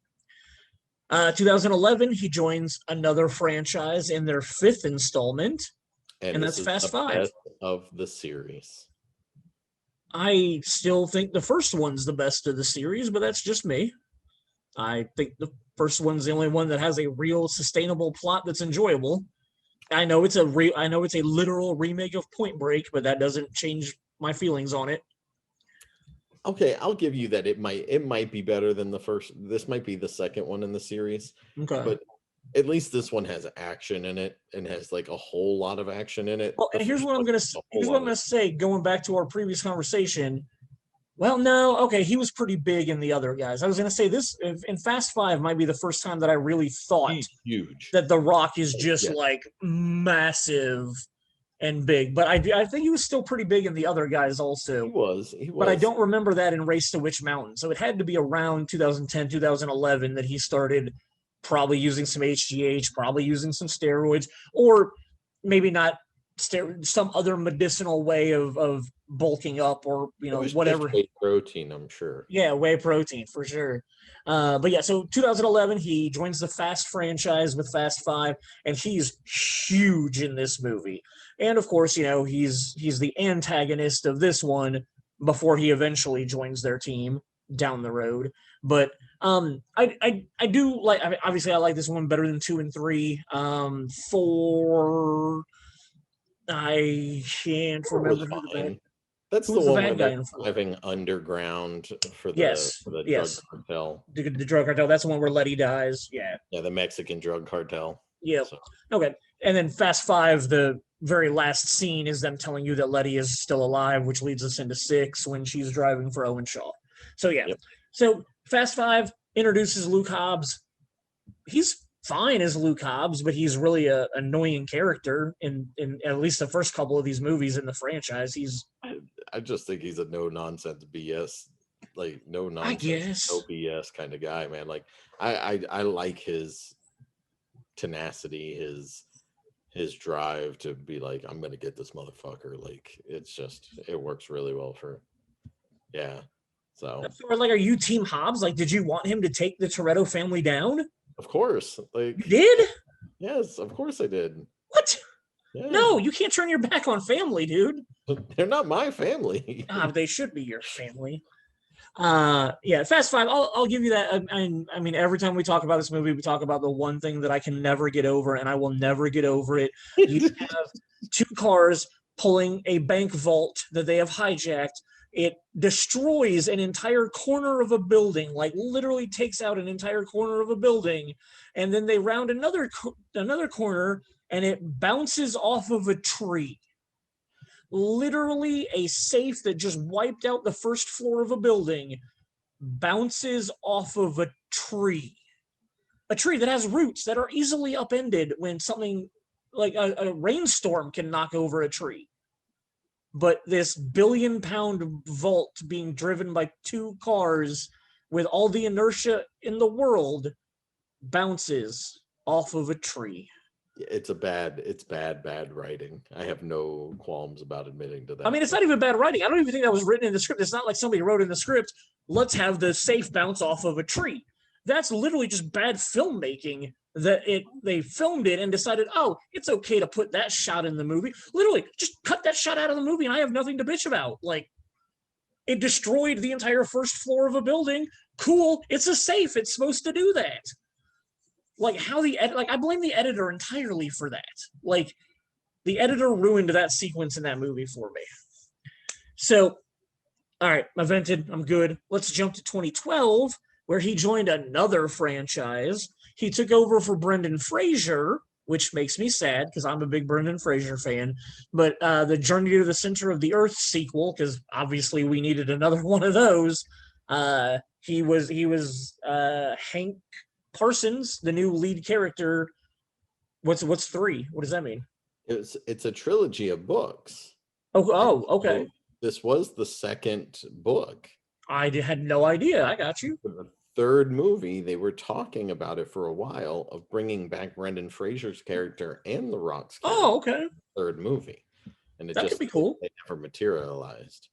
A: 2011, he joins another franchise in their 5th installment, and that's Fast Five.
B: Best of the series.
A: I still think the first one's the best of the series, but that's just me. I think the first one's the only one that has a real sustainable plot that's enjoyable. I know it's a literal remake of Point Break, but that doesn't change my feelings on it.
B: Okay, I'll give you that. It might be better than the first. This might be the second one in the series.
A: Okay.
B: But at least this one has action in it and has like a whole lot of action in it.
A: Well, and here's what I'm gonna say. Going back to our previous conversation. Well, no, okay, he was pretty big in the other guys. I was gonna say this in Fast Five might be the first time that I really thought
B: he's huge.
A: That The Rock is just like massive and big. But I think he was still pretty big in the other guys also.
B: He was.
A: But I don't remember that in Race to Witch Mountain. So it had to be around 2010, 2011 that he started probably using some HGH, probably using some steroids, or maybe not some other medicinal way of bulking up, or whatever.
B: Whey protein, I'm sure.
A: Yeah, whey protein for sure. But yeah, so 2011 he joins the Fast franchise with Fast Five, and he's huge in this movie. And of course, he's the antagonist of this one before he eventually joins their team down the road. But I do like. I mean, obviously, I like this one better than 2 and 3. 4. I can't remember who the bad.
B: That's the one where they're driving underground for the drug cartel.
A: The drug cartel. That's the one where Letty dies. Yeah.
B: Yeah, the Mexican drug cartel.
A: Yeah. So. Okay. And then Fast Five, the very last scene is them telling you that Letty is still alive, which leads us into 6 when she's driving for Owen Shaw. So yeah. Yep. So Fast Five introduces Luke Hobbs. He's fine as Luke Hobbs, but he's really an annoying character in at least the first couple of these movies in the franchise.
B: I just think he's a no nonsense BS, like no nonsense,
A: I guess.
B: no BS kind of guy, man. Like I like his tenacity, his drive to be like, I'm gonna get this motherfucker. Like it works really well for, yeah. So
A: like, are you Team Hobbs? Like, did you want him to take the Toretto family down?
B: Of course. Like,
A: you did?
B: Yes, of course I did.
A: What? Yeah. No, you can't turn your back on family, dude.
B: They're not my family.
A: They should be your family. Yeah, Fast Five, I'll give you that. I mean, every time we talk about this movie, we talk about the one thing that I can never get over, and I will never get over it. You have 2 cars pulling a bank vault that they have hijacked. It destroys an entire corner of a building, like literally takes out an entire corner of a building, and then they round another corner, and it bounces off of a tree. Literally, a safe that just wiped out the first floor of a building bounces off of a tree. A tree that has roots that are easily upended when something like a rainstorm can knock over a tree. But this billion-pound vault being driven by 2 cars with all the inertia in the world bounces off of a tree.
B: It's bad writing. I have no qualms about admitting to that.
A: I mean, it's not even bad writing. I don't even think that was written in the script. It's not like somebody wrote in the script, let's have the safe bounce off of a tree. That's literally just bad filmmaking. They filmed it and decided, oh, it's okay to put that shot in the movie. Literally, just cut that shot out of the movie and I have nothing to bitch about. Like, it destroyed the entire first floor of a building. Cool, it's a safe. It's supposed to do that. Like, I blame the editor entirely for that. Like, the editor ruined that sequence in that movie for me. So, all right, I vented. I'm good. Let's jump to 2012, where he joined another franchise. He took over for Brendan Fraser, which makes me sad because I'm a big Brendan Fraser fan. But the Journey to the Center of the Earth sequel, because obviously we needed another one of those. He was Hank Parsons, the new lead character. What's 3? What does that mean?
B: It's a trilogy of books.
A: Oh, okay.
B: So this was the second book.
A: I had no idea. I got you.
B: The third movie, they were talking about it for a while of bringing back Brendan Fraser's character and The Rock's character.
A: Oh, okay.
B: Third movie, and
A: That could be cool.
B: It never materialized.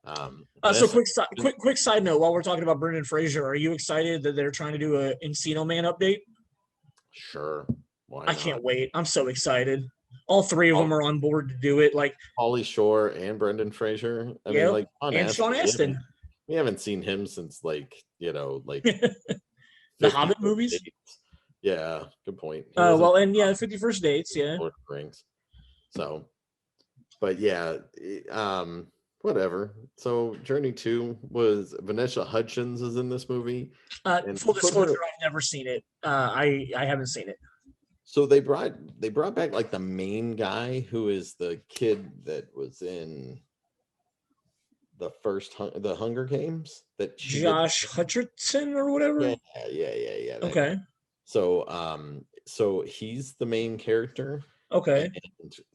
A: So quick side note, while we're talking about Brendan Fraser, are you excited that they're trying to do a Encino Man update?
B: Sure.
A: I can't wait. I'm so excited. All three of them are on board to do it. Like
B: Pauly Shore and Brendan Fraser. I mean, like
A: Sean Astin.
B: We haven't seen him since like
A: the Hobbit movies.
B: Yeah, good point.
A: 51st Dates, yeah.
B: Lord of the Rings. So, but yeah, whatever. So Journey 2 was Vanessa Hudgens is in this movie.
A: Full disclosure, I've never seen it. I haven't seen it.
B: So they brought back like the main guy who is the kid that was in the first the Hunger Games that
A: Josh Hutcherson or whatever.
B: Yeah.
A: Okay.
B: So he's the main character.
A: Okay.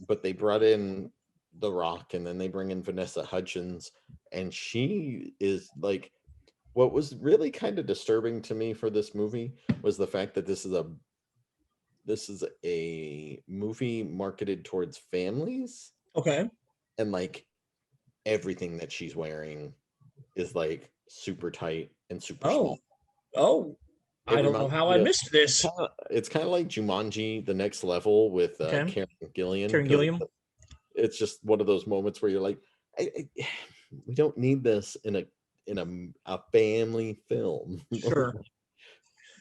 B: But they brought in The Rock, and then they bring in Vanessa Hudgens, and she is like, what was really kind of disturbing to me for this movie was the fact that this is a movie marketed towards families.
A: Okay.
B: And like everything that she's wearing is like super tight and super small.
A: Oh, I don't know how I missed this.
B: It's kind of like Jumanji, The Next Level with Karen Gilliam. It's just one of those moments where you're like, we don't need this in a family film.
A: Sure.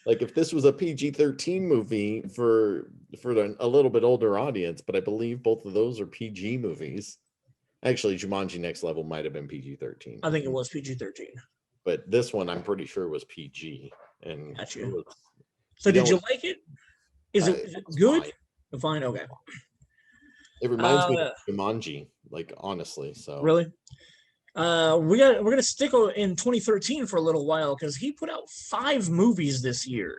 B: Like if this was a PG-13 movie for a little bit older audience, but I believe both of those are PG movies. Actually, Jumanji Next Level might have been PG-13.
A: I think it was PG-13.
B: But this one, I'm pretty sure was PG. And
A: gotcha. So did you like it? Is it good? Fine. Okay.
B: It reminds me of Jumanji, like honestly. So
A: really, we're gonna stick in 2013 for a little while because he put out 5 movies this year.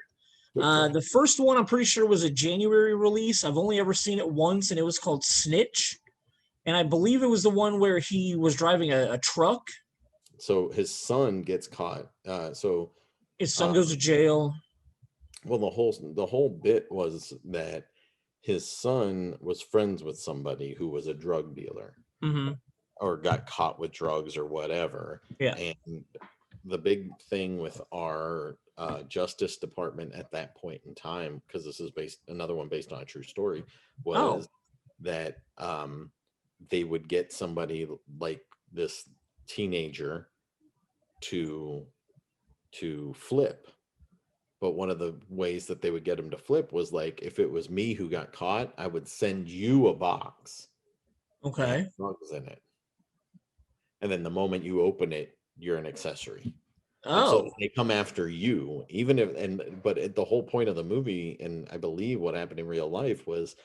A: The first one I'm pretty sure was a January release. I've only ever seen it once, and it was called Snitch. And I believe it was the one where he was driving a truck.
B: So his son gets caught. So
A: his son goes to jail.
B: Well, the whole bit was that his son was friends with somebody who was a drug dealer, or got caught with drugs or whatever.
A: Yeah.
B: And the big thing with our Justice Department at that point in time, because this is another one based on a true story, was that they would get somebody like this teenager to flip. But one of the ways that they would get him to flip was like, if it was me who got caught, I would send you a box.
A: Okay.
B: Drugs in it. And then the moment you open it, you're an accessory.
A: Oh.
B: So they come after you, but the whole point of the movie, and I believe what happened in real life, was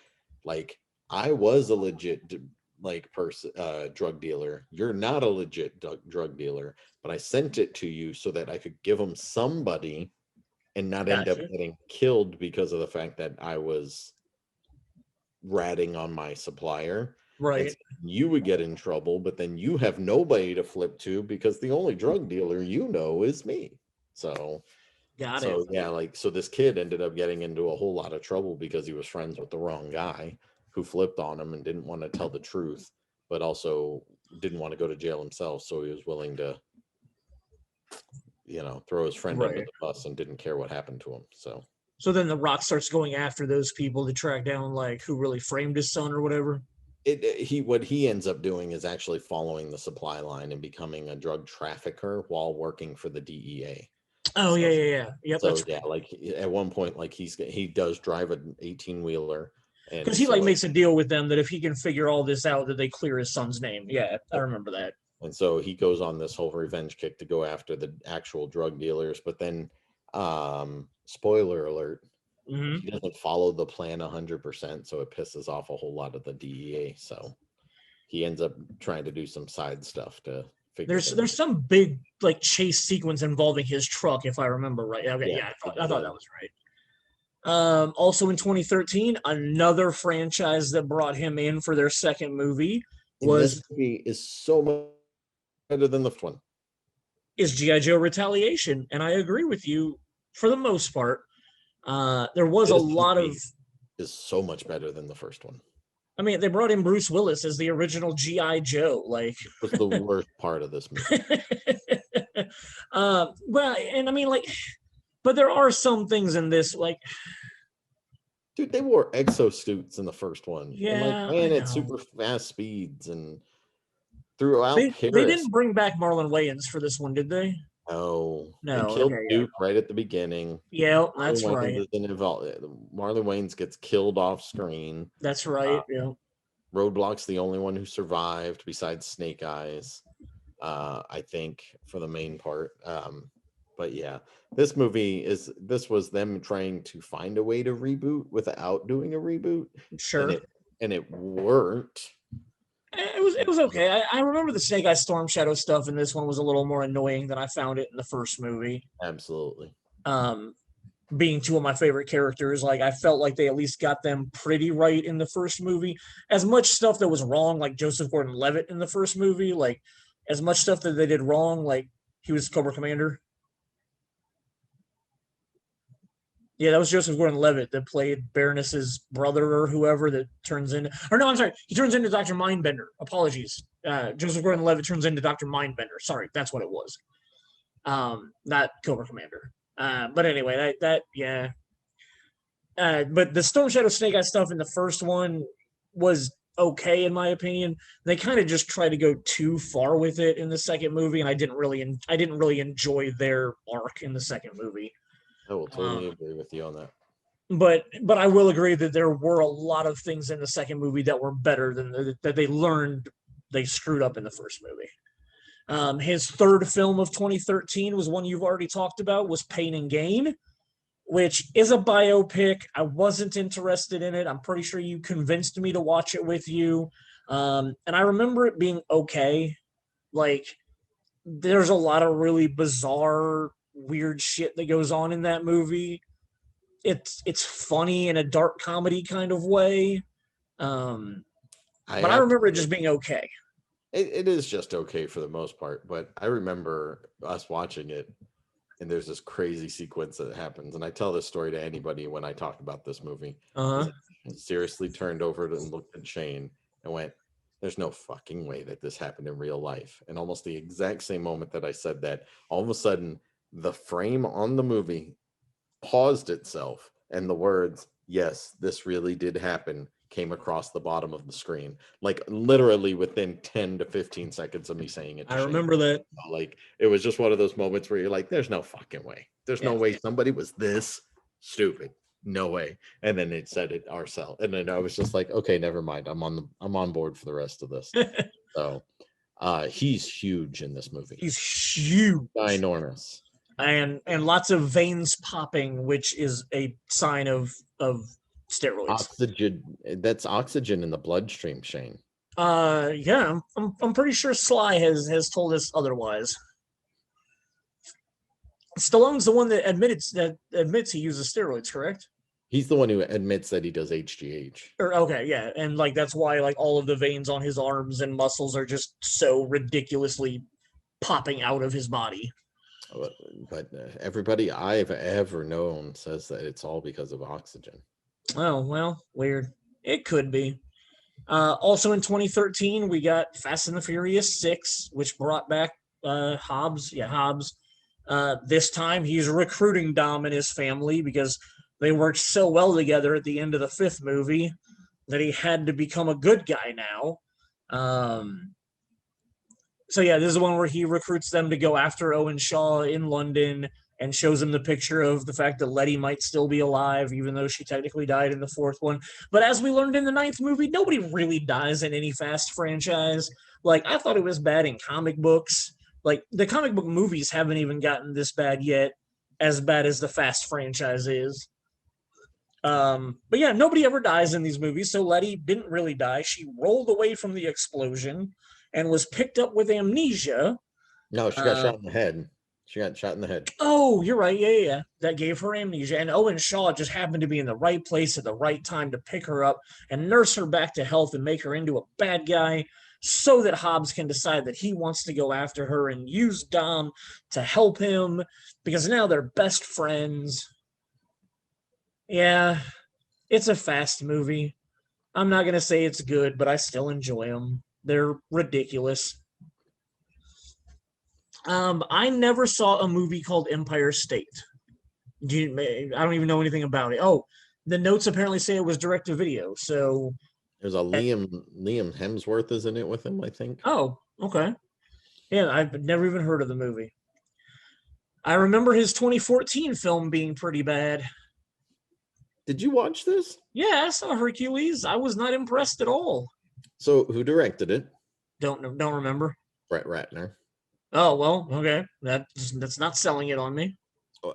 B: like, I was a legit drug dealer. You're not a legit drug dealer, but I sent it to you so that I could give them somebody and not end up getting killed because of the fact that I was ratting on my supplier.
A: Right.
B: So you would get in trouble, but then you have nobody to flip to because the only drug dealer is me. So so this kid ended up getting into a whole lot of trouble because he was friends with the wrong guy who flipped on him and didn't want to tell the truth, but also didn't want to go to jail himself. So he was willing to, throw his friend under the bus and didn't care what happened to him. So
A: then The Rock starts going after those people to track down like who really framed his son or whatever.
B: What he ends up doing is actually following the supply line and becoming a drug trafficker while working for the DEA.
A: Oh, yeah. Yep.
B: So like at one point, like he does drive an 18-wheeler.
A: Because he makes a deal with them that if he can figure all this out, that they clear his son's name. Yeah, I remember that.
B: And so he goes on this whole revenge kick to go after the actual drug dealers. But then, spoiler alert, he doesn't follow the plan 100%. So it pisses off a whole lot of the DEA. So he ends up trying to do some side stuff to figure
A: There's some big like chase sequence involving his truck, if I remember right. Okay, I thought that was right. Also in 2013, another franchise that brought him in for their second movie was
B: this movie is so much better than the first one.
A: is G.I. Joe Retaliation. And I agree with you for the most part. There was a lot of...
B: is so much better than the first one.
A: I mean, they brought in Bruce Willis as the original G.I. Joe. Like,
B: was the worst part of this movie.
A: Well, and I mean, like, but there are some things in this, like,
B: dude, they wore exosuits in the first one.
A: Yeah,
B: and like ran at super fast speeds and throughout
A: they
B: Paris.
A: They didn't bring back Marlon Wayans for this one, did they?
B: No.
A: No.
B: They killed Duke right at the beginning.
A: Yeah, that's right.
B: Marlon Wayans gets killed off screen.
A: That's right. Yeah.
B: Roadblock's the only one who survived besides Snake Eyes, I think, for the main part. But yeah, this was them trying to find a way to reboot without doing a reboot.
A: Sure.
B: And it worked.
A: It was okay. I remember the Snake Eyes Storm Shadow stuff in this one was a little more annoying than I found it in the first movie.
B: Absolutely.
A: Being two of my favorite characters, like I felt like they at least got them pretty right in the first movie. As much stuff that was wrong, like Joseph Gordon-Levitt in the first movie, like as much stuff that they did wrong, like he was Cobra Commander. Yeah, that was Joseph Gordon-Levitt that played Baroness's brother or whoever that turns into... Or no, I'm sorry. He turns into Dr. Mindbender. Apologies. Joseph Gordon-Levitt turns into Dr. Mindbender. Sorry, that's what it was. Not Cobra Commander. But anyway, yeah. But the Storm Shadow Snake Eyes stuff in the first one was okay, in my opinion. They kind of just tried to go too far with it in the second movie, and I didn't really enjoy their arc in the second movie.
B: I will totally agree with you on that.
A: But I will agree that there were a lot of things in the second movie that were better than that they learned they screwed up in the first movie. His third film of 2013 was one you've already talked about, was Pain and Gain, which is a biopic. I wasn't interested in it. I'm pretty sure you convinced me to watch it with you. And I remember it being okay. Like, there's a lot of really bizarre, weird shit that goes on in that movie. It's funny in a dark comedy kind of way. But I remember it just being okay.
B: It is just okay for the most part, but I remember us watching it, and there's this crazy sequence that happens, and I tell this story to anybody when I talk about this movie. I seriously turned over and looked at Shane and went, there's no fucking way that this happened in real life. And almost the exact same moment that I said that, all of a sudden, the frame on the movie paused itself, and the words, yes, this really did happen, came across the bottom of the screen, like literally within 10 to 15 seconds of me saying it.
A: I remember that.
B: Like, it was just one of those moments where you're like, there's no fucking way. There's no way somebody was this stupid. No way. And then it said it ourselves. And then I was just like, okay, never mind. I'm on board for the rest of this. So he's huge in this movie.
A: He's huge.
B: Ginormous.
A: And lots of veins popping, which is a sign of steroids.
B: Oxygen. That's oxygen in the bloodstream, Shane.
A: Yeah, I'm pretty sure Sly has told us otherwise. Stallone's the one that admits he uses steroids, correct?
B: He's the one who admits that he does HGH.
A: Okay, yeah, and like that's why like all of the veins on his arms and muscles are just so ridiculously popping out of his body.
B: But everybody I've ever known says that it's all because of oxygen.
A: Oh, well, weird. It could be. Also in 2013, we got Fast and the Furious 6, which brought back Hobbs. Yeah, Hobbs. This time he's recruiting Dom and his family because they worked so well together at the end of the fifth movie that he had to become a good guy now. So yeah, this is the one where he recruits them to go after Owen Shaw in London and shows him the picture of the fact that Letty might still be alive, even though she technically died in the fourth one. But as we learned in the ninth movie, nobody really dies in any Fast franchise. Like, I thought it was bad in comic books. Like, the comic book movies haven't even gotten this bad yet, as bad as the Fast franchise is. But yeah, nobody ever dies in these movies, so Letty didn't really die. She rolled away from the explosion and was picked up with amnesia.
B: No, she got shot in the head. She got shot in the head.
A: Oh, you're right. Yeah. That gave her amnesia. And Owen Shaw just happened to be in the right place at the right time to pick her up and nurse her back to health and make her into a bad guy so that Hobbs can decide that he wants to go after her and use Dom to help him because now they're best friends. Yeah, it's a fast movie. I'm not going to say it's good, but I still enjoy them. They're ridiculous. I never saw a movie called Empire State. I don't even know anything about it. Oh, the notes apparently say it was direct to video. So
B: there's a Liam Hemsworth is in it with him, I think.
A: Oh, okay. Yeah, I've never even heard of the movie. I remember his 2014 film being pretty bad.
B: Did you watch this?
A: Yeah, I saw Hercules. I was not impressed at all.
B: So who directed it?
A: Don't remember.
B: Brett Ratner.
A: Oh, well, okay. That's not selling it on me.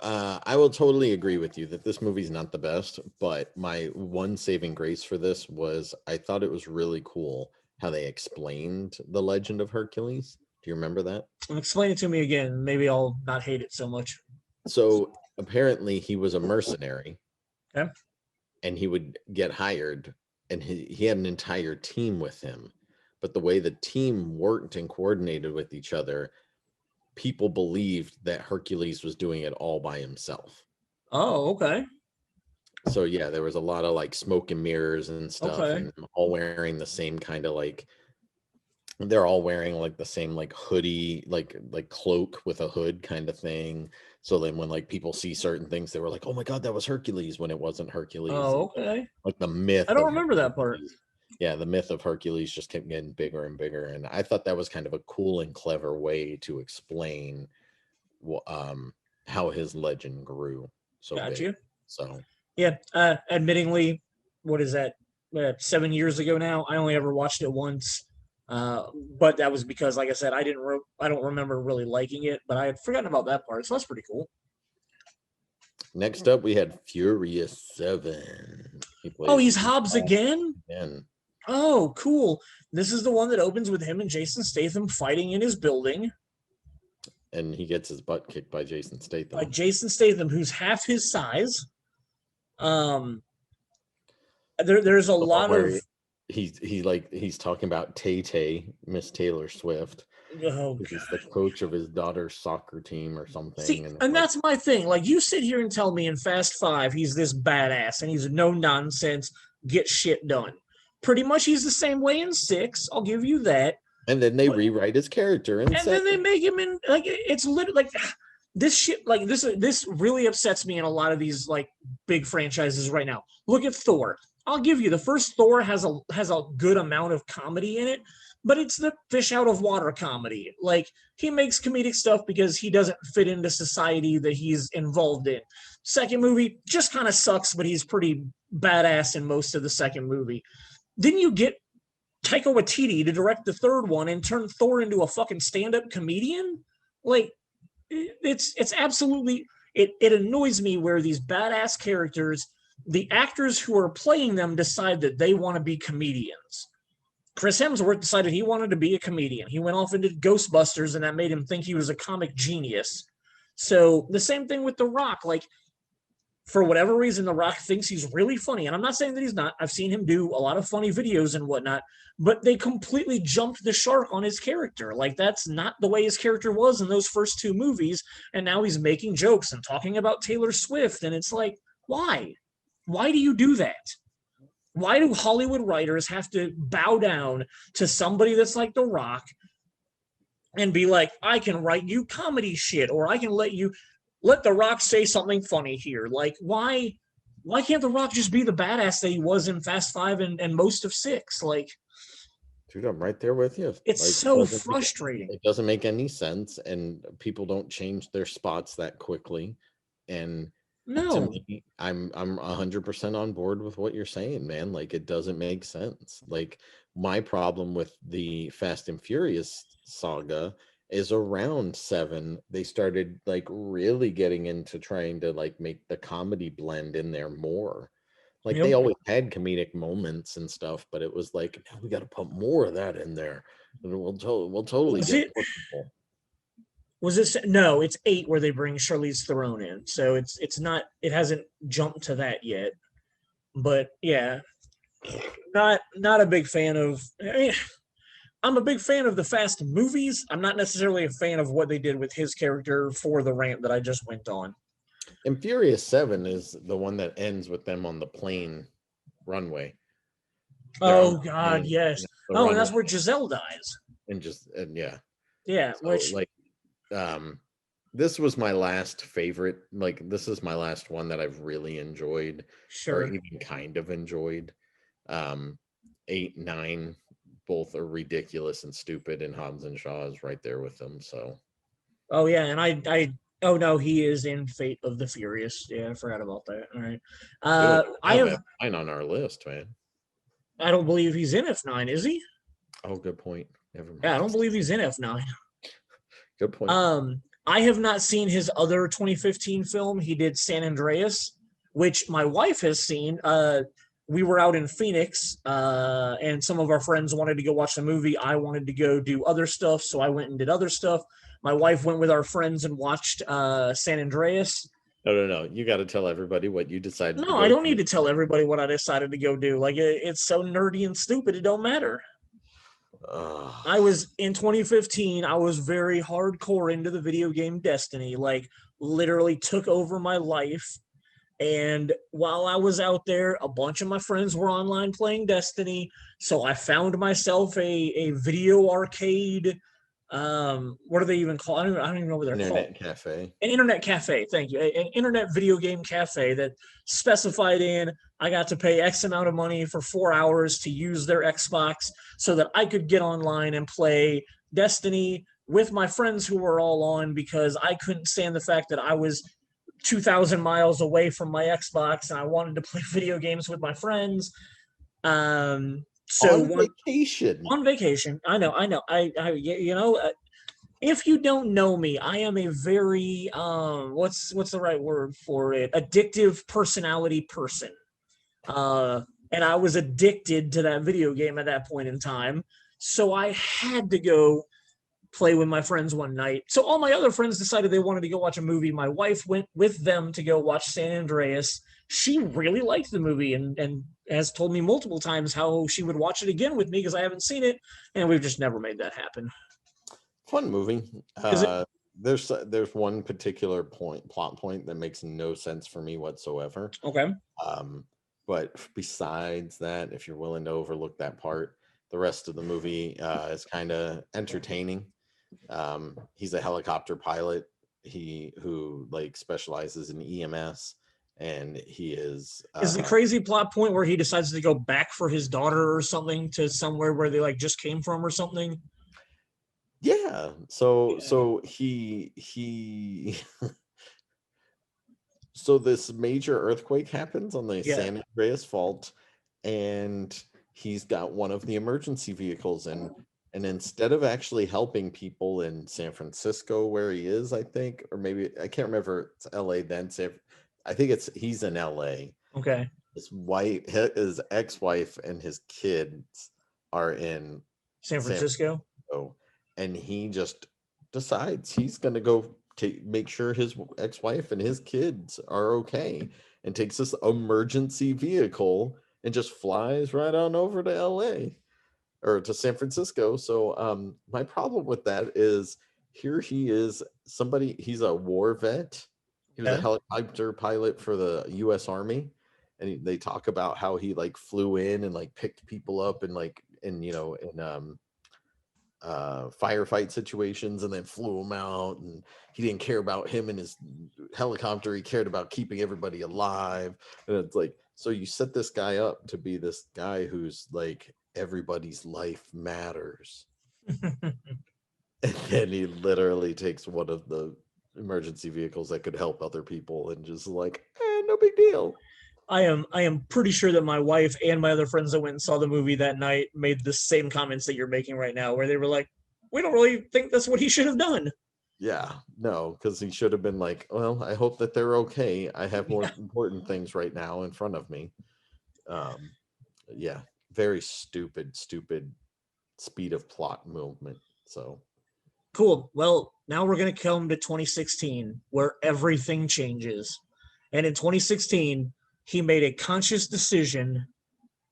B: I will totally agree with you that this movie's not the best, but my one saving grace for this was I thought it was really cool how they explained the legend of Hercules. Do you remember that?
A: Explain it to me again. Maybe I'll not hate it so much.
B: So apparently he was a mercenary.
A: Okay.
B: And he would get hired, and he had an entire team with him. But the way the team worked and coordinated with each other, people believed that Hercules was doing it all by himself.
A: Oh, okay.
B: So yeah, there was a lot of like smoke and mirrors and stuff, and all wearing the same kind of like, they're all wearing like the same like hoodie, like cloak with a hood kind of thing. So then when like people see certain things, they were like, oh my God, that was Hercules, when it wasn't Hercules.
A: Oh, okay.
B: Like the myth.
A: I don't remember that part.
B: Yeah, the myth of Hercules just kept getting bigger and bigger. And I thought that was kind of a cool and clever way to explain how his legend grew so big. So
A: yeah, admittingly, what is that? 7 years ago now. I only ever watched it once. But that was because, like I said, I don't remember really liking it, but I had forgotten about that part, so that's pretty cool.
B: Next up, we had Furious 7.
A: He's Hobbs again? Oh, cool. This is the one that opens with him and Jason Statham fighting in his building.
B: And he gets his butt kicked by Jason Statham.
A: By Jason Statham, who's half his size. There's a lot of...
B: He's talking about Tay-Tay, Miss Taylor Swift.
A: Oh,
B: he's the coach of his daughter's soccer team or something.
A: See, and that's my thing. Like, you sit here and tell me in Fast 5 he's this badass and he's no nonsense, get shit done. Pretty much he's the same way in 6. I'll give you that.
B: And then they rewrite his character and
A: then they make him in like it's literally like this shit. Like this really upsets me in a lot of these like big franchises right now. Look at Thor. I'll give you the first Thor has a good amount of comedy in it, but it's the fish out of water comedy. Like, he makes comedic stuff because he doesn't fit into society that he's involved in. Second movie just kind of sucks, but he's pretty badass in most of the second movie. Then you get Taika Waititi to direct the third one and turn Thor into a fucking stand-up comedian. Like, it's absolutely, it annoys me where these badass characters, the actors who are playing them decide that they want to be comedians. Chris Hemsworth decided he wanted to be a comedian. He went off and did Ghostbusters, and that made him think he was a comic genius. So the same thing with The Rock. Like, for whatever reason, The Rock thinks he's really funny. And I'm not saying that he's not. I've seen him do a lot of funny videos and whatnot, but they completely jumped the shark on his character. Like, that's not the way his character was in those first two movies. And now he's making jokes and talking about Taylor Swift. And it's like, why? Why do you do that? Why do Hollywood writers have to bow down to somebody that's like The Rock and be like, I can write you comedy shit, or I can let The Rock say something funny here? Like, why can't The Rock just be the badass that he was in Fast 5 and most of 6? Like,
B: dude, I'm right there with you.
A: It's like, so frustrating.
B: It doesn't make any sense, and people don't change their spots that quickly. And
A: no,
B: to me, I'm 100% on board with what you're saying, man. Like, it doesn't make sense. Like, my problem with the Fast and Furious saga is around 7 they started like really getting into trying to like make the comedy blend in there more. Like, they always had comedic moments and stuff, but it was like, we got to put more of that in there. We'll totally get people.
A: Was this no? It's 8 where they bring Charlize Theron in, so it's not. It hasn't jumped to that yet, but yeah, not a big fan of. I mean, I'm a big fan of the Fast movies. I'm not necessarily a fan of what they did with his character for the rant that I just went on.
B: And Furious 7 is the one that ends with them on the plane runway.
A: Oh God, yes. Oh, and that's where Giselle dies.
B: And yeah.
A: Yeah,
B: so, which like this was my last favorite. Like, this is my last one that I've really enjoyed, or even kind of enjoyed. 8, 9, both are ridiculous and stupid, and Hobbs and Shaw is right there with them. So,
A: oh yeah, and oh no, he is in Fate of the Furious. Yeah, I forgot about that. All right,
B: I have F9 on our list, man.
A: I don't believe he's in F9, is he?
B: Oh, good point. Never mind.
A: Yeah, I don't believe he's in F9.
B: Good point.
A: I have not seen his other 2015 film. He did San Andreas, which my wife has seen. We were out in Phoenix, and some of our friends wanted to go watch the movie. I wanted to go do other stuff, so I went and did other stuff. My wife went with our friends and watched San Andreas.
B: No. You got to tell everybody what you decided.
A: No, I don't need to tell everybody what I decided to go do. Like, it's so nerdy and stupid, it don't matter. I was in 2015. I was very hardcore into the video game Destiny. Like, literally took over my life. And while I was out there, a bunch of my friends were online playing Destiny. So I found myself a video arcade. What do they even call it? I don't even know what they're called.
B: Internet cafe.
A: An internet cafe, thank you. An internet video game cafe that specified in I got to pay X amount of money for 4 hours to use their Xbox so that I could get online and play Destiny with my friends who were all on, because I couldn't stand the fact that I was 2,000 miles away from my Xbox and I wanted to play video games with my friends.
B: So on
A: vacation. I know. If you don't know me, I am a very what's the right word for it? Addictive personality person. And I was addicted to that video game at that point in time. So I had to go play with my friends one night. So all my other friends decided they wanted to go watch a movie. My wife went with them to go watch San Andreas. She really liked the movie and has told me multiple times how she would watch it again with me because I haven't seen it, and we've just never made that happen.
B: Fun movie. There's one particular plot point that makes no sense for me whatsoever.
A: Okay.
B: But besides that, if you're willing to overlook that part, the rest of the movie is kind of entertaining. He's a helicopter pilot. Who like specializes in EMS, and he is
A: the crazy plot point where he decides to go back for his daughter or something to somewhere where they like just came from or something.
B: Yeah. So he so this major earthquake happens on the San Andreas Fault, and he's got one of the emergency vehicles, and instead of actually helping people in San Francisco where he is, I think, or maybe I can't remember, it's LA then. I think he's in LA.
A: Okay.
B: His ex-wife and his kids are in
A: San Francisco.
B: And he just decides he's going to go make sure his ex-wife and his kids are okay, and takes this emergency vehicle and just flies right on over to LA or to San Francisco. So my problem with that is here he is, he's a war vet. He was a helicopter pilot for the US Army. And they talk about how he like flew in and like picked people up and like, in firefight situations, and then flew them out, and he didn't care about him and his helicopter. He cared about keeping everybody alive. And it's like, so you set this guy up to be this guy who's like, everybody's life matters. And then he literally takes one of the emergency vehicles that could help other people and just like, no big deal.
A: I am pretty sure that my wife and my other friends that went and saw the movie that night made the same comments that you're making right now, where they were like, we don't really think that's what he should have done.
B: Yeah, no, because he should have been like, well, I hope that they're okay. I have more important things right now in front of me. Yeah, very stupid speed of plot movement. So
A: cool. Well, now we're going to come to 2016, where everything changes. And in 2016, he made a conscious decision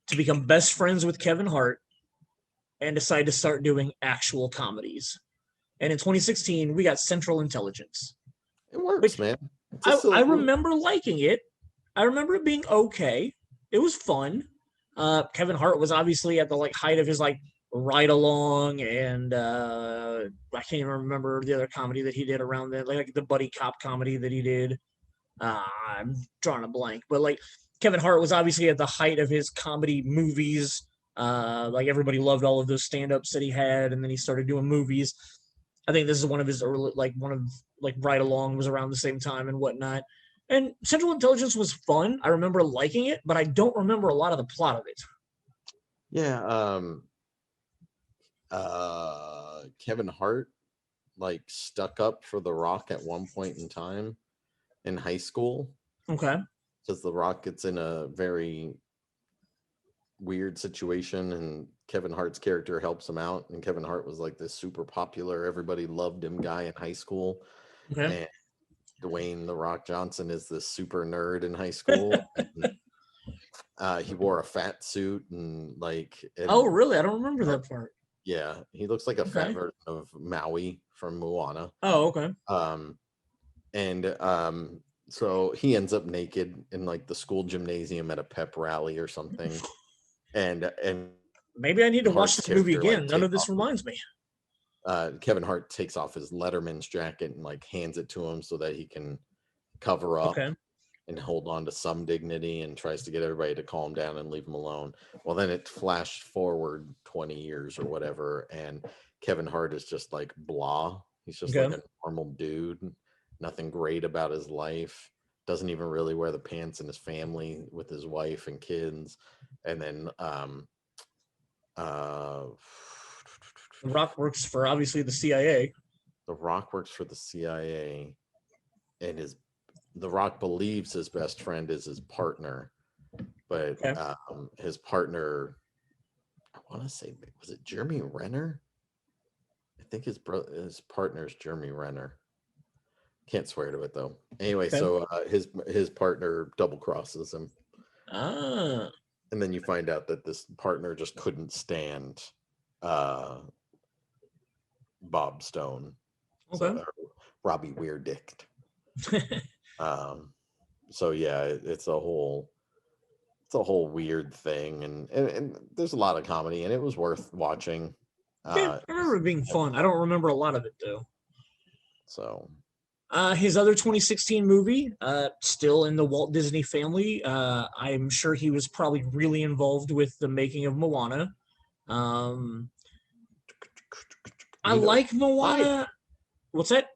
A: to become best friends with Kevin Hart and decided to start doing actual comedies. And in 2016, we got Central Intelligence.
B: It works, man.
A: I remember liking it. I remember it being okay. It was fun. Kevin Hart was obviously at the like height of his like Ride Along, and I can't even remember the other comedy that he did around then, like the buddy cop comedy that he did. I'm drawing a blank, but like Kevin Hart was obviously at the height of his comedy movies. Like everybody loved all of those stand-ups that he had, and then he started doing movies. I think this is one of his early, like one of like Ride Along was around the same time and whatnot. And Central Intelligence was fun. I remember liking it, but I don't remember a lot of the plot of it.
B: Yeah. Kevin Hart like stuck up for The Rock at one point in time in high school.
A: Okay.
B: Because The Rock gets in a very weird situation and Kevin Hart's character helps him out, and Kevin Hart was like this super popular, everybody loved him guy in high school.
A: Okay.
B: And Dwayne The Rock Johnson is this super nerd in high school. And, he wore a fat suit and like
A: oh really? I don't remember that part.
B: Yeah, he looks like a fat version of Maui from Moana.
A: Oh, okay.
B: So he ends up naked in like the school gymnasium at a pep rally or something. And
A: maybe I need to watch this movie again.
B: Like,
A: none of this reminds me.
B: Kevin Hart takes off his Letterman's jacket and like hands it to him so that he can cover up and hold on to some dignity, and tries to get everybody to calm down and leave him alone. Well, then it flashed forward 20 years or whatever, and Kevin Hart is just like blah. He's just like a normal dude, nothing great about his life, doesn't even really wear the pants in his family with his wife and kids. And then The
A: Rock works for obviously the CIA.
B: The Rock works for the CIA, and The Rock believes his best friend is his partner, but his partner, I want to say, was it Jeremy Renner? I think his partner's Jeremy Renner. Can't swear to it though. Anyway, so his partner double crosses him. And then you find out that this partner just couldn't stand Bob Stone. Robbie Weirdick. So yeah, it's a whole weird thing, and there's a lot of comedy, and it was worth watching.
A: I remember it being fun. I don't remember a lot of it though.
B: So
A: his other 2016 movie, still in the Walt Disney family, I'm sure he was probably really involved with the making of Moana. I like Moana. What's that?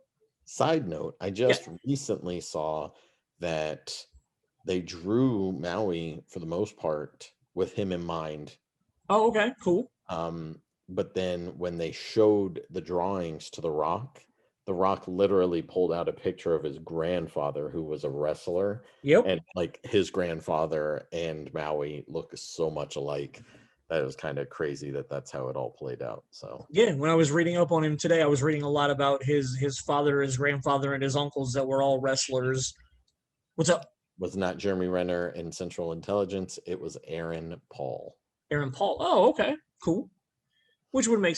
B: Side note, I just recently saw that they drew Maui for the most part with him in mind.
A: Oh, okay, cool.
B: But then when they showed the drawings to The Rock literally pulled out a picture of his grandfather, who was a wrestler.
A: Yep.
B: And like his grandfather and Maui look so much alike. That was kind of crazy that's how it all played out. So
A: yeah, when I was reading up on him today, I was reading a lot about his father, his grandfather, and his uncles that were all wrestlers. What's up?
B: Was not Jeremy Renner in Central Intelligence. It was Aaron Paul.
A: Aaron Paul. Oh, okay, cool. Which would make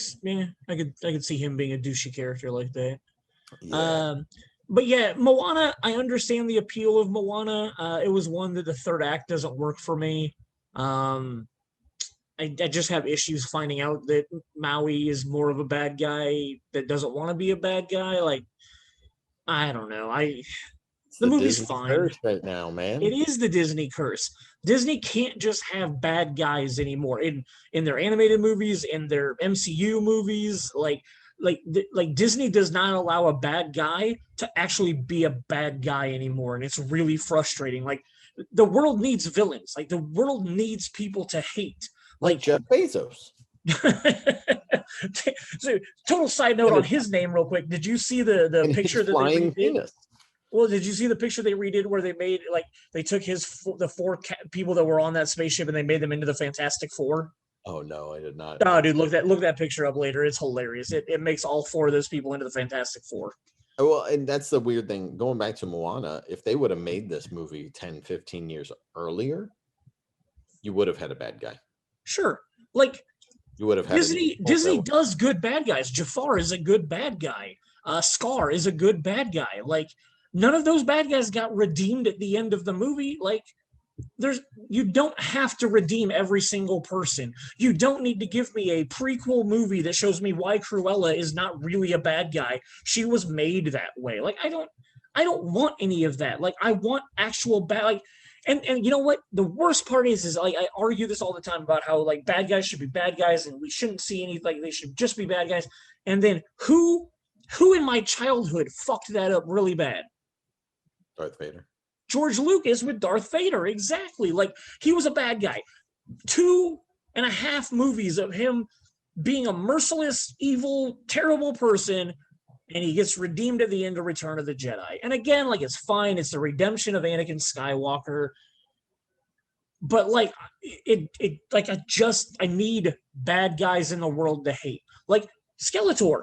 A: I could see him being a douchey character like that. Yeah. But yeah, Moana, I understand the appeal of Moana. It was one that the third act doesn't work for me. I just have issues finding out that Maui is more of a bad guy that doesn't want to be a bad guy. Like, I don't know. The movie's
B: Disney
A: fine
B: curse right now, man.
A: It is the Disney curse. Disney can't just have bad guys anymore in their animated movies, in their MCU movies. Like Disney does not allow a bad guy to actually be a bad guy anymore, and it's really frustrating. Like, the world needs villains. Like, the world needs people to hate.
B: Like Jeff Bezos.
A: So, total side note on his name real quick. Did you see the picture that they redid? Penis. Well, did you see the picture they redid where they made, like, they took the four people that were on that spaceship and they made them into the Fantastic Four?
B: Oh no, I did not.
A: Oh, dude, look that picture up later. It's hilarious. It makes all four of those people into the Fantastic Four.
B: Oh, well, and that's the weird thing. Going back to Moana, if they would have made this movie 10, 15 years earlier, you would have had a bad guy.
A: Sure. Like,
B: You would have had
A: Disney does good bad guys. Jafar is a good bad guy. Scar is a good bad guy. Like, none of those bad guys got redeemed at the end of the movie. Like, you don't have to redeem every single person. You don't need to give me a prequel movie that shows me why Cruella is not really a bad guy. She was made that way. Like, I don't want any of that. Like, I want actual bad, like, and you know what? The worst part is like, I argue this all the time about how like bad guys should be bad guys and we shouldn't see any, like, they should just be bad guys. And then who in my childhood fucked that up really bad?
B: Darth Vader.
A: George Lucas with Darth Vader. Exactly. Like, he was a bad guy. 2.5 movies of him being a merciless, evil, terrible person, and he gets redeemed at the end of Return of the Jedi. And again, like, it's fine. It's the redemption of Anakin Skywalker. But like, I need bad guys in the world to hate. Like, Skeletor,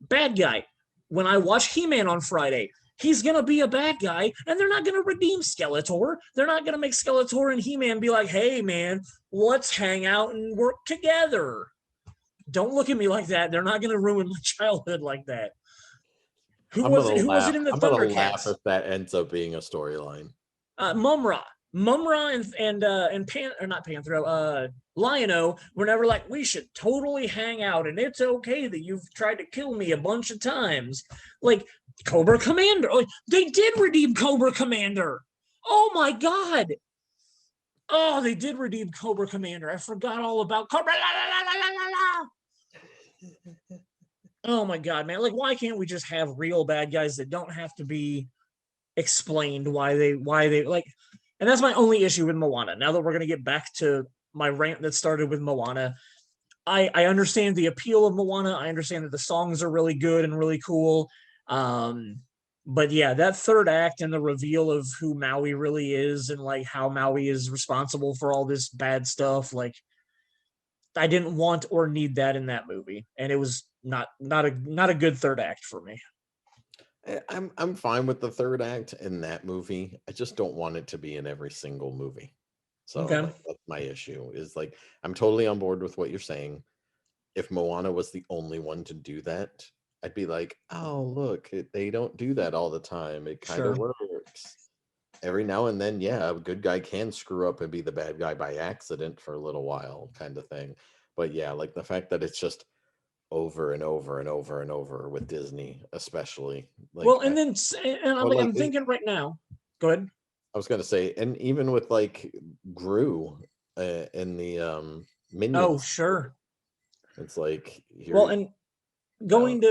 A: bad guy. When I watch He-Man on Friday, he's going to be a bad guy, and they're not going to redeem Skeletor. They're not going to make Skeletor and He-Man be like, hey, man, let's hang out and work together. Don't look at me like that. They're not going to ruin my childhood like that. Who was it in the Thundercats? I'm going to laugh
B: if that ends up being a storyline.
A: Mumra and Lion-O were never like, we should totally hang out, and it's okay that you've tried to kill me a bunch of times. Like, Cobra Commander. Oh, they did redeem Cobra Commander. Oh my God. Oh, they did redeem Cobra Commander. I forgot all about Cobra. Oh my God, man. Like, why can't we just have real bad guys that don't have to be explained why they like, and that's my only issue with Moana. Now that we're going to get back to my rant that started with Moana, I understand the appeal of Moana. I understand that the songs are really good and really cool. But yeah, that third act and the reveal of who Maui really is and like how Maui is responsible for all this bad stuff, like, I didn't want or need that in that movie, and it was not a good third act for me.
B: I'm fine with the third act in that movie. I just don't want it to be in every single movie. So
A: okay.
B: Like, that's my issue. Is like, I'm totally on board with what you're saying. If Moana was the only one to do that, I'd be like, oh, look, they don't do that all the time. It kind of works. Every now and then, yeah, a good guy can screw up and be the bad guy by accident for a little while, kind of thing. But yeah, like the fact that it's just over and over and over and over with Disney, especially. Like,
A: well, and I'm thinking right now. Go ahead.
B: I was gonna say, and even with like Gru in the Minions.
A: Oh, sure.
B: It's like,
A: well, and going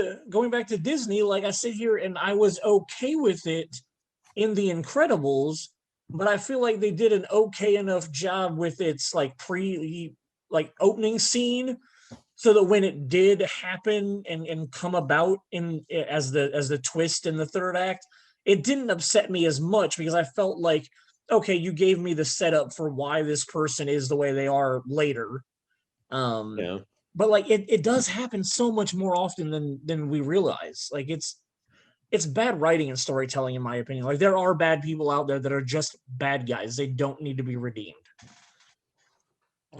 A: back to Disney, like, I sit here and I was okay with it in The Incredibles, but I feel like they did an okay enough job with its like opening scene, so that when it did happen and come about as the twist in the third act, it didn't upset me as much, because I felt like, okay, you gave me the setup for why this person is the way they are later. But like, it does happen so much more often than we realize. Like, it's bad writing and storytelling, in my opinion. Like, there are bad people out there that are just bad guys. They don't need to be redeemed.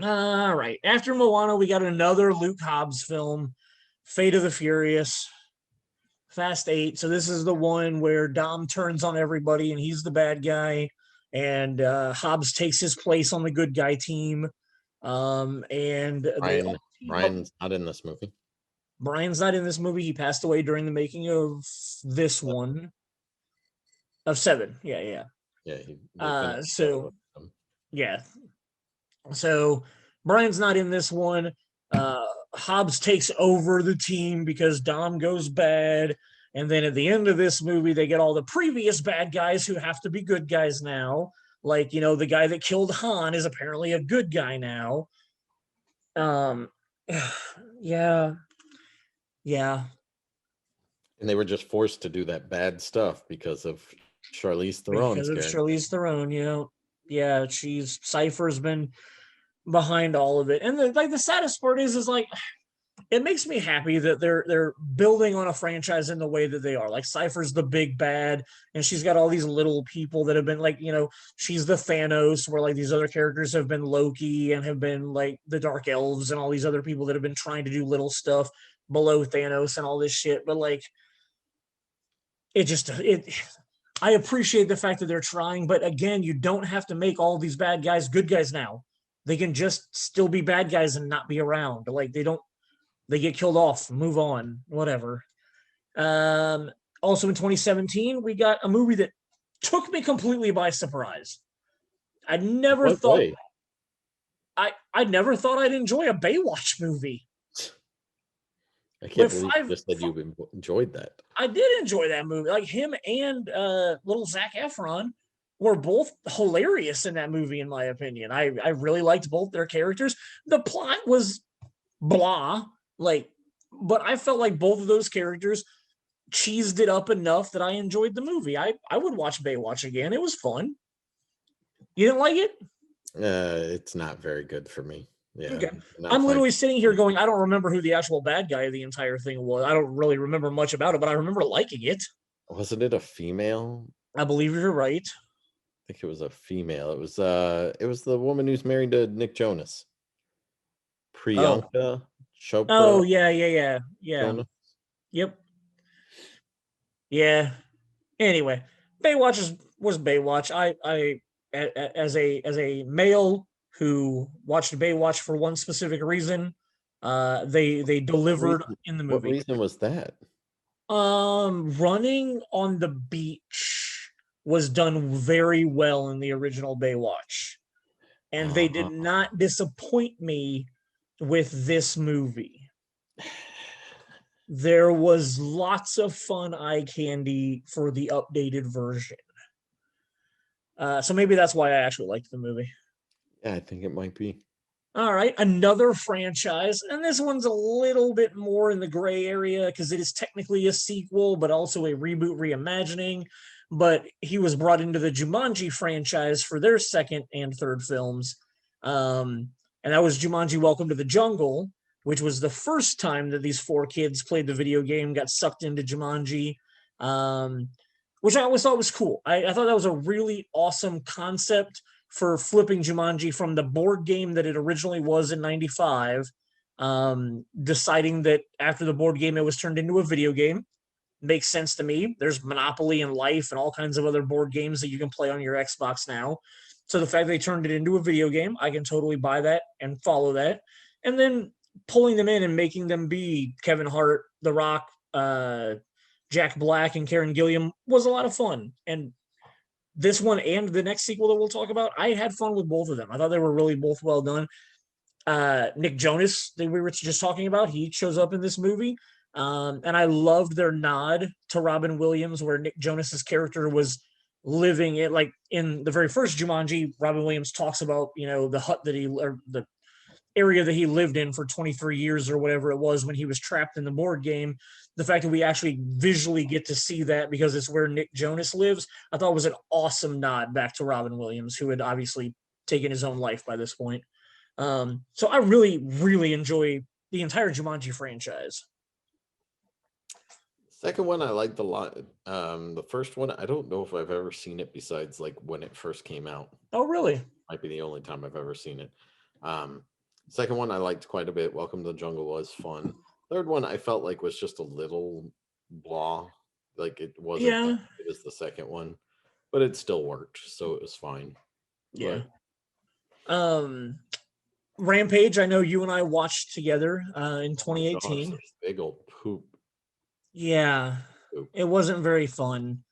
A: All right. After Moana, we got another Luke Hobbs film, Fate of the Furious, Fast 8. So this is the one where Dom turns on everybody and he's the bad guy, and Hobbs takes his place on the good guy team. And
B: Brian's not in this movie.
A: Brian's not in this movie. He passed away during the making of this one. Of 7. Yeah.
B: Yeah.
A: So Brian's not in this one. Hobbs takes over the team because Dom goes bad. And then at the end of this movie, they get all the previous bad guys who have to be good guys now. Like, the guy that killed Han is apparently a good guy now. Yeah.
B: And they were just forced to do that bad stuff because of Charlize Theron.
A: Charlize Theron, yeah. Cypher's been behind all of it. And the saddest part is like, it makes me happy that they're building on a franchise in the way that they are. Like Cypher's the big bad, and she's got all these little people that have been like, she's the Thanos, where like these other characters have been Loki and have been like the Dark Elves and all these other people that have been trying to do little stuff below Thanos and all this shit. But like, I appreciate the fact that they're trying, but again, you don't have to make all these bad guys good guys now. They can just still be bad guys and not be around. Like they get killed off, move on, whatever. Also in 2017, we got a movie that took me completely by surprise. I never
B: What
A: thought
B: way?
A: I never thought I'd enjoy a Baywatch movie.
B: I can't believe you just said you enjoyed that.
A: I did enjoy that movie. Like him and little Zac Efron were both hilarious in that movie, in my opinion. I really liked both their characters. The plot was blah, but I felt like both of those characters cheesed it up enough that I enjoyed the movie. I would watch Baywatch again. It was fun. You didn't like it?
B: It's not very good for me. Yeah.
A: Okay. I'm literally sitting here going, I don't remember who the actual bad guy of the entire thing was. I don't really remember much about it, but I remember liking it.
B: Wasn't it a female?
A: I believe you're right.
B: I think it was a female. It was the woman who's married to Nick Jonas. Priyanka Chopra.
A: Oh, yeah.
B: Jonas.
A: Yep. Yeah. Anyway, Baywatch was Baywatch. I as a male who watched Baywatch for one specific reason, they delivered in the movie.
B: What reason was that?
A: Running on the beach was done very well in the original Baywatch, and they did not disappoint me with this movie. There was lots of fun eye candy for the updated version. So maybe that's why I actually liked the movie.
B: Yeah, I think it might be.
A: All right, another franchise, and this one's a little bit more in the gray area because it is technically a sequel, but also a reboot reimagining. But he was brought into the Jumanji franchise for their second and third films. And that was Jumanji Welcome to the Jungle, which was the first time that these four kids played the video game, got sucked into Jumanji, which I always thought was cool. I thought that was a really awesome concept for flipping Jumanji from the board game that it originally was in 95, deciding that after the board game, it was turned into a video game. Makes sense to me. There's Monopoly and Life and all kinds of other board games that you can play on your Xbox now. So the fact they turned it into a video game, I can totally buy that and follow that. And then pulling them in and making them be Kevin Hart, The Rock, Jack Black, and Karen Gilliam was a lot of fun. And this one and the next sequel that we'll talk about, I had fun with both of them. I thought they were really both well done. Nick Jonas, that we were just talking about, he shows up in this movie. And I loved their nod to Robin Williams, where Nick Jonas's character was living it. Like in the very first Jumanji, Robin Williams talks about, the hut or the area that he lived in for 23 years or whatever it was when he was trapped in the board game. The fact that we actually visually get to see that because it's where Nick Jonas lives, I thought was an awesome nod back to Robin Williams, who had obviously taken his own life by this point. So I really, really enjoy the entire Jumanji franchise.
B: Second one I liked a lot. The first one, I don't know if I've ever seen it besides like when it first came out.
A: Oh, really?
B: Might be the only time I've ever seen it. Second one I liked quite a bit. Welcome to the Jungle was fun. Third one I felt like was just a little blah. Like it wasn't as good as the second one, but it still worked, so it was fine.
A: Yeah. But, Rampage, I know you and I watched together in 2018.
B: Gosh, big old poop.
A: Yeah. Poop. It wasn't very fun.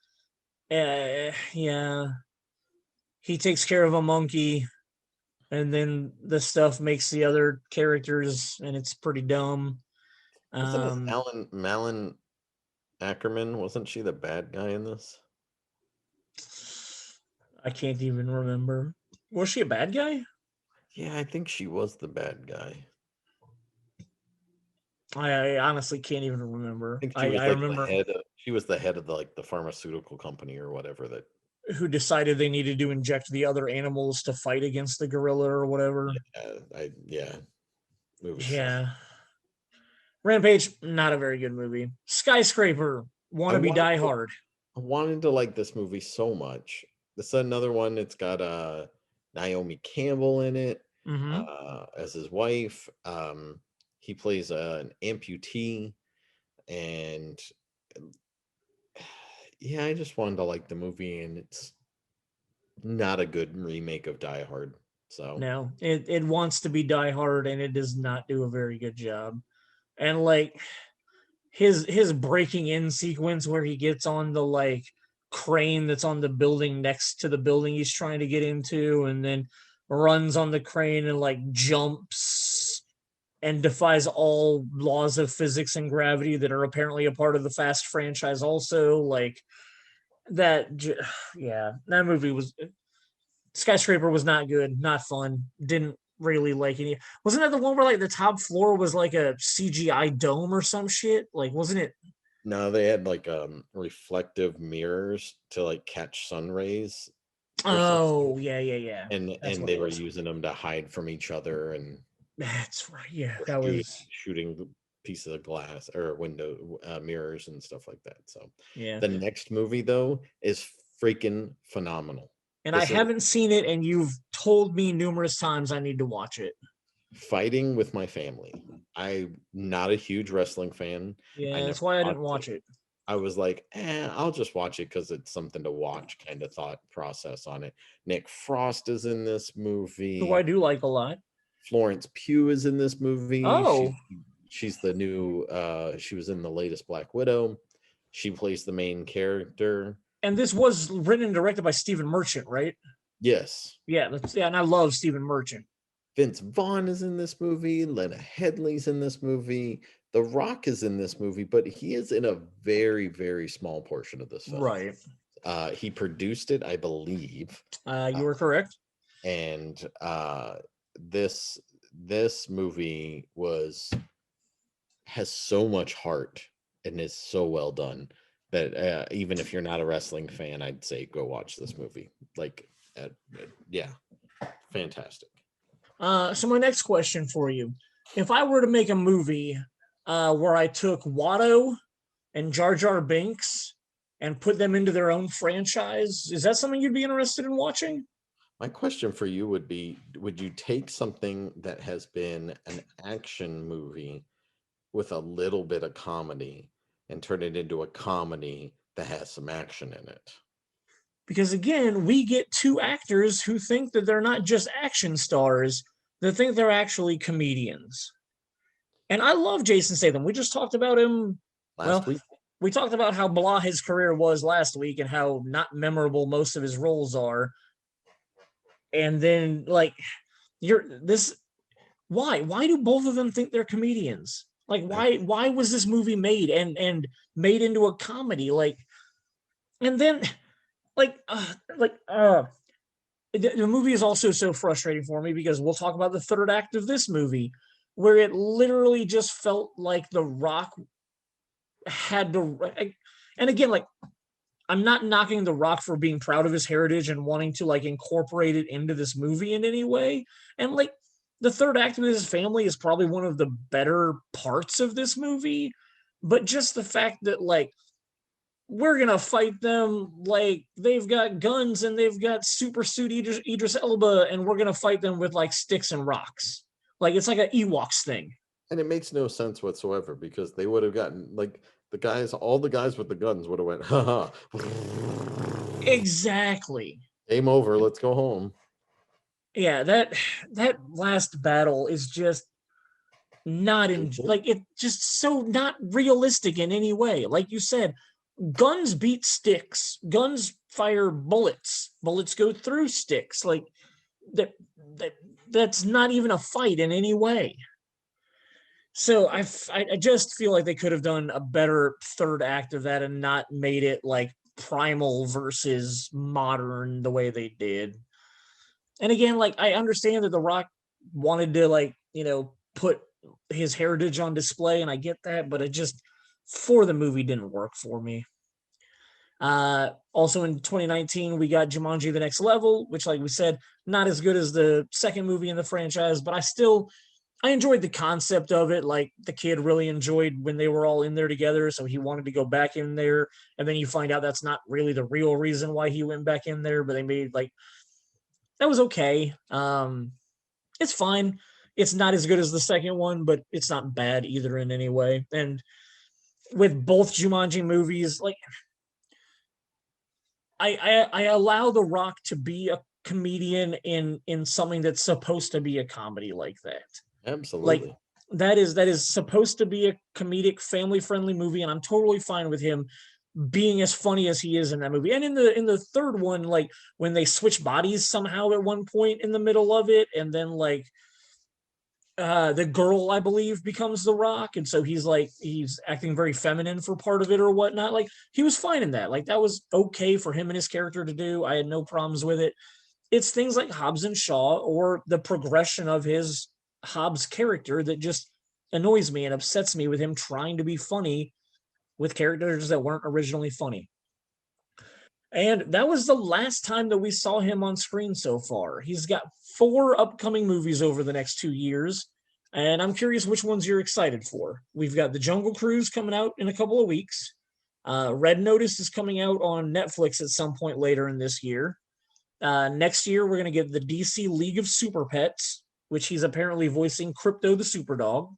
A: Yeah. He takes care of a monkey, and then the stuff makes the other characters, and it's pretty dumb.
B: Malin Ackerman, wasn't she the bad guy in this?
A: I can't even remember. Was she a bad guy?
B: Yeah, I think she was the bad guy.
A: I honestly can't even remember.
B: I remember she was the head of the pharmaceutical company or whatever that
A: who decided they needed to inject the other animals to fight against the gorilla or whatever.
B: Yeah.
A: Yeah. Rampage, not a very good movie. Skyscraper,
B: I
A: Wannabe
B: wanted
A: Die
B: to,
A: Hard.
B: I wanted to like this movie so much. This is another one. It's got Naomi Campbell in it
A: Mm-hmm.
B: as his wife. He plays an amputee, and yeah, I just wanted to like the movie, and it's not a good remake of Die Hard. So
A: No, it wants to be Die Hard, and it does not do a very good job. And like his breaking in sequence where he gets on the like crane that's on the building next to the building he's trying to get into, and then runs on the crane and like jumps and defies all laws of physics and gravity that are apparently a part of the Fast franchise also. Like that yeah, that movie was Skyscraper was not good, not fun, didn't really like any. Wasn't that the one where like the top floor was like a CGI dome or some shit? Like wasn't it?
B: no, they had like reflective mirrors to like catch sun rays or something,
A: Oh, yeah, yeah, yeah. That's
B: and
A: what it
B: they were
A: was.
B: using them to hide from each other and
A: That's right. Yeah,
B: or
A: that was
B: shooting pieces of glass or window mirrors and stuff like that. So
A: yeah.
B: the next movie though is freaking phenomenal.
A: And I
B: This is
A: haven't seen it, and you've told me numerous times I need to watch it.
B: Fighting with My Family. I'm not a huge wrestling fan. I
A: Yeah,
B: never
A: that's why I didn't
B: watched
A: watch
B: it.
A: it.
B: I was like, I'll just watch it because it's something to watch, kind of thought process on it. Nick Frost is in this
A: Who I
B: movie.
A: do like a lot.
B: Florence Pugh is in this movie.
A: Oh,
B: She's the new she was in the latest Black Widow. She plays the main character.
A: and this was written and directed by Stephen Merchant, right?
B: Yes.
A: Yeah, yeah, and I love Stephen Merchant.
B: Vince Vaughn is in this movie. Lena Headley's in this movie. The Rock is in this movie, but he is in a very, very small portion of this film.
A: Right.
B: He produced it, I believe,
A: You were correct.
B: and this movie has so much heart and is so well done that even if you're not a wrestling fan, I'd say go watch this movie. Like, yeah, fantastic.
A: So my next question for you: if I were to make a movie where I took Watto and Jar Jar Binks and put them into their own franchise, is that something you'd be interested in watching?
B: My question for you would be, would you take something that has been an action movie with a little bit of comedy and turn it into a comedy that has some action in it?
A: Because again, we get two actors who think that they're not just action stars, they think they're actually comedians. And I love Jason Statham. We just talked about him.
B: Last
A: Well,
B: week,
A: we talked about how blah his career was last week and how not memorable most of his roles are. And then like you're this why do both of them think they're comedians? Like why was this movie made and made into a comedy? Like and then like the movie is also so frustrating for me because we'll talk about the third act of this movie where it literally just felt like The Rock had to. And again, like I'm not knocking The Rock for being proud of his heritage and wanting to like incorporate it into this movie in any way. And like the third act of his family is probably one of the better parts of this movie, but just the fact that like we're gonna fight them like they've got guns and they've got super suit Idris Elba, and we're gonna fight them with like sticks and rocks. Like it's like an Ewoks thing.
B: and it makes no sense whatsoever because they would have gotten like all the guys with the guns would have went, haha,
A: Exactly.
B: game over, let's go home.
A: Yeah, that last battle is just not in like it just so not realistic in any way. Like you said, guns beat sticks. Guns fire bullets. Bullets go through sticks. Like that, that that's not even a fight in any way. So I just feel like they could have done a better third act of that and not made it like primal versus modern the way they did. And again, like I understand that The Rock wanted to like, put his heritage on display, and I get that, but it just for the movie didn't work for me. Also in 2019, we got Jumanji: The Next Level, which, like we said, not as good as the second movie in the franchise, but I enjoyed the concept of it. Like the kid really enjoyed when they were all in there together, so he wanted to go back in there. And then you find out that's not really the real reason why he went back in there, but they made like that was okay. It's fine. It's not as good as the second one, but it's not bad either in any way. And with both Jumanji movies, like I allow The Rock to be a comedian in something that's supposed to be a comedy like that.
B: Absolutely.
A: Like that is supposed to be a comedic, family friendly movie, and I'm totally fine with him being as funny as he is in that movie. And in the third one, like when they switch bodies somehow at one point in the middle of it, and then like the girl I believe becomes The Rock, and so he's acting very feminine for part of it or whatnot. Like he was fine in that. Like that was okay for him and his character to do. I had no problems with it. It's things like Hobbs and Shaw or the progression of his Hobbs character that just annoys me and upsets me with him trying to be funny with characters that weren't originally funny. And that was the last time that we saw him on screen so far. He's got 4 upcoming movies over the next 2 years, and I'm curious which ones you're excited for. We've got The Jungle Cruise coming out in a couple of weeks. Red Notice is coming out on Netflix at some point later in this year. Next year, we're going to get the DC League of Super Pets, which he's apparently voicing Crypto the Superdog.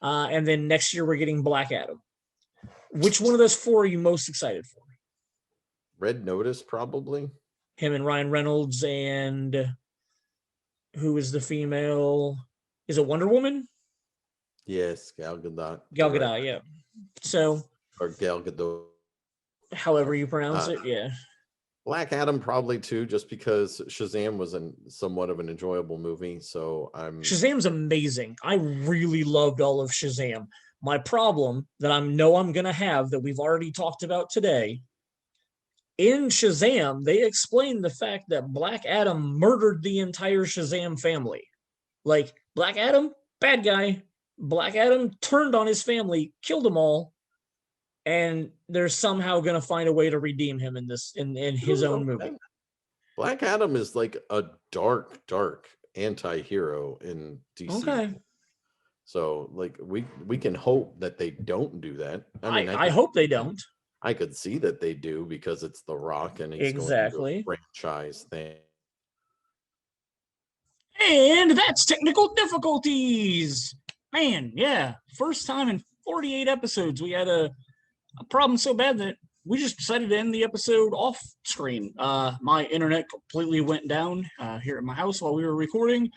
A: And then next year, we're getting Black Adam. Which one of those 4 are you most excited for?
B: Red Notice, probably.
A: Him and Ryan Reynolds, and who is the female? Is it Wonder Woman?
B: Yes, Gal Gadot.
A: Gal Gadot, yeah. So,
B: or Gal Gadot,
A: however you pronounce it, yeah.
B: Black Adam probably too, just because Shazam was somewhat of an enjoyable movie. So
A: Shazam's amazing. I really loved all of Shazam. My problem that I'm gonna have that we've already talked about today. In Shazam, they explain the fact that Black Adam murdered the entire Shazam family. Like, Black Adam, bad guy. Black Adam turned on his family, killed them all, and they're somehow going to find a way to redeem him in his own movie.
B: Black Adam is like a dark anti-hero in DC. Okay. So, like, we can hope that they don't do that.
A: I hope they don't.
B: I could see that they do because it's The Rock and he's
A: exactly
B: going to a franchise thing.
A: And that's technical difficulties. Man, yeah. First time in 48 episodes we had a problem so bad that we just decided to end the episode off screen. My internet completely went down here at my house while we were recording.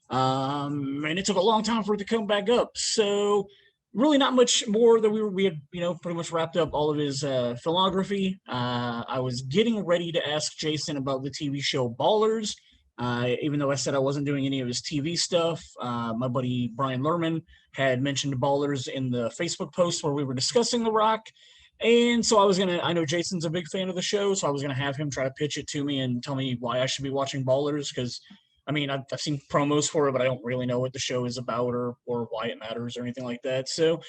A: And it took a long time for it to come back up. So really not much more that we had, pretty much wrapped up all of his filmography. I was getting ready to ask Jason about the TV show Ballers, even though I said I wasn't doing any of his TV stuff. My buddy Brian Lerman had mentioned Ballers in the Facebook post where we were discussing The Rock. And so I know Jason's a big fan of the show, so I was going to have him try to pitch it to me and tell me why I should be watching Ballers, because I've seen promos for it, but I don't really know what the show is about or why it matters or anything like that. So,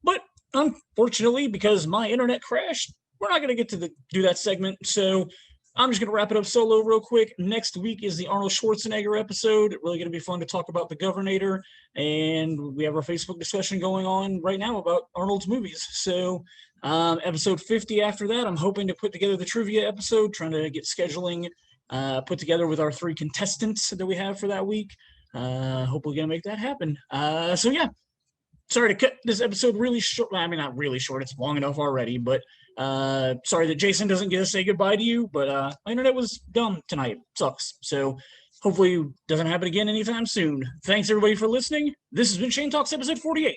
A: but unfortunately, because my internet crashed, we're not going to get to do that segment. So I'm just going to wrap it up solo real quick. Next week is the Arnold Schwarzenegger episode. Really going to be fun to talk about the Governator. And we have our Facebook discussion going on right now about Arnold's movies. So episode 50 after that, I'm hoping to put together the trivia episode, trying to get scheduling put together with our 3 contestants that we have for that week. Hopefully gonna make that happen. So yeah, sorry to cut this episode really short. Not really short, it's long enough already, but sorry that Jason doesn't get to say goodbye to you, but my internet was dumb tonight. Sucks. So hopefully it doesn't happen again anytime soon. Thanks everybody for listening. This has been Shane Talks episode 48.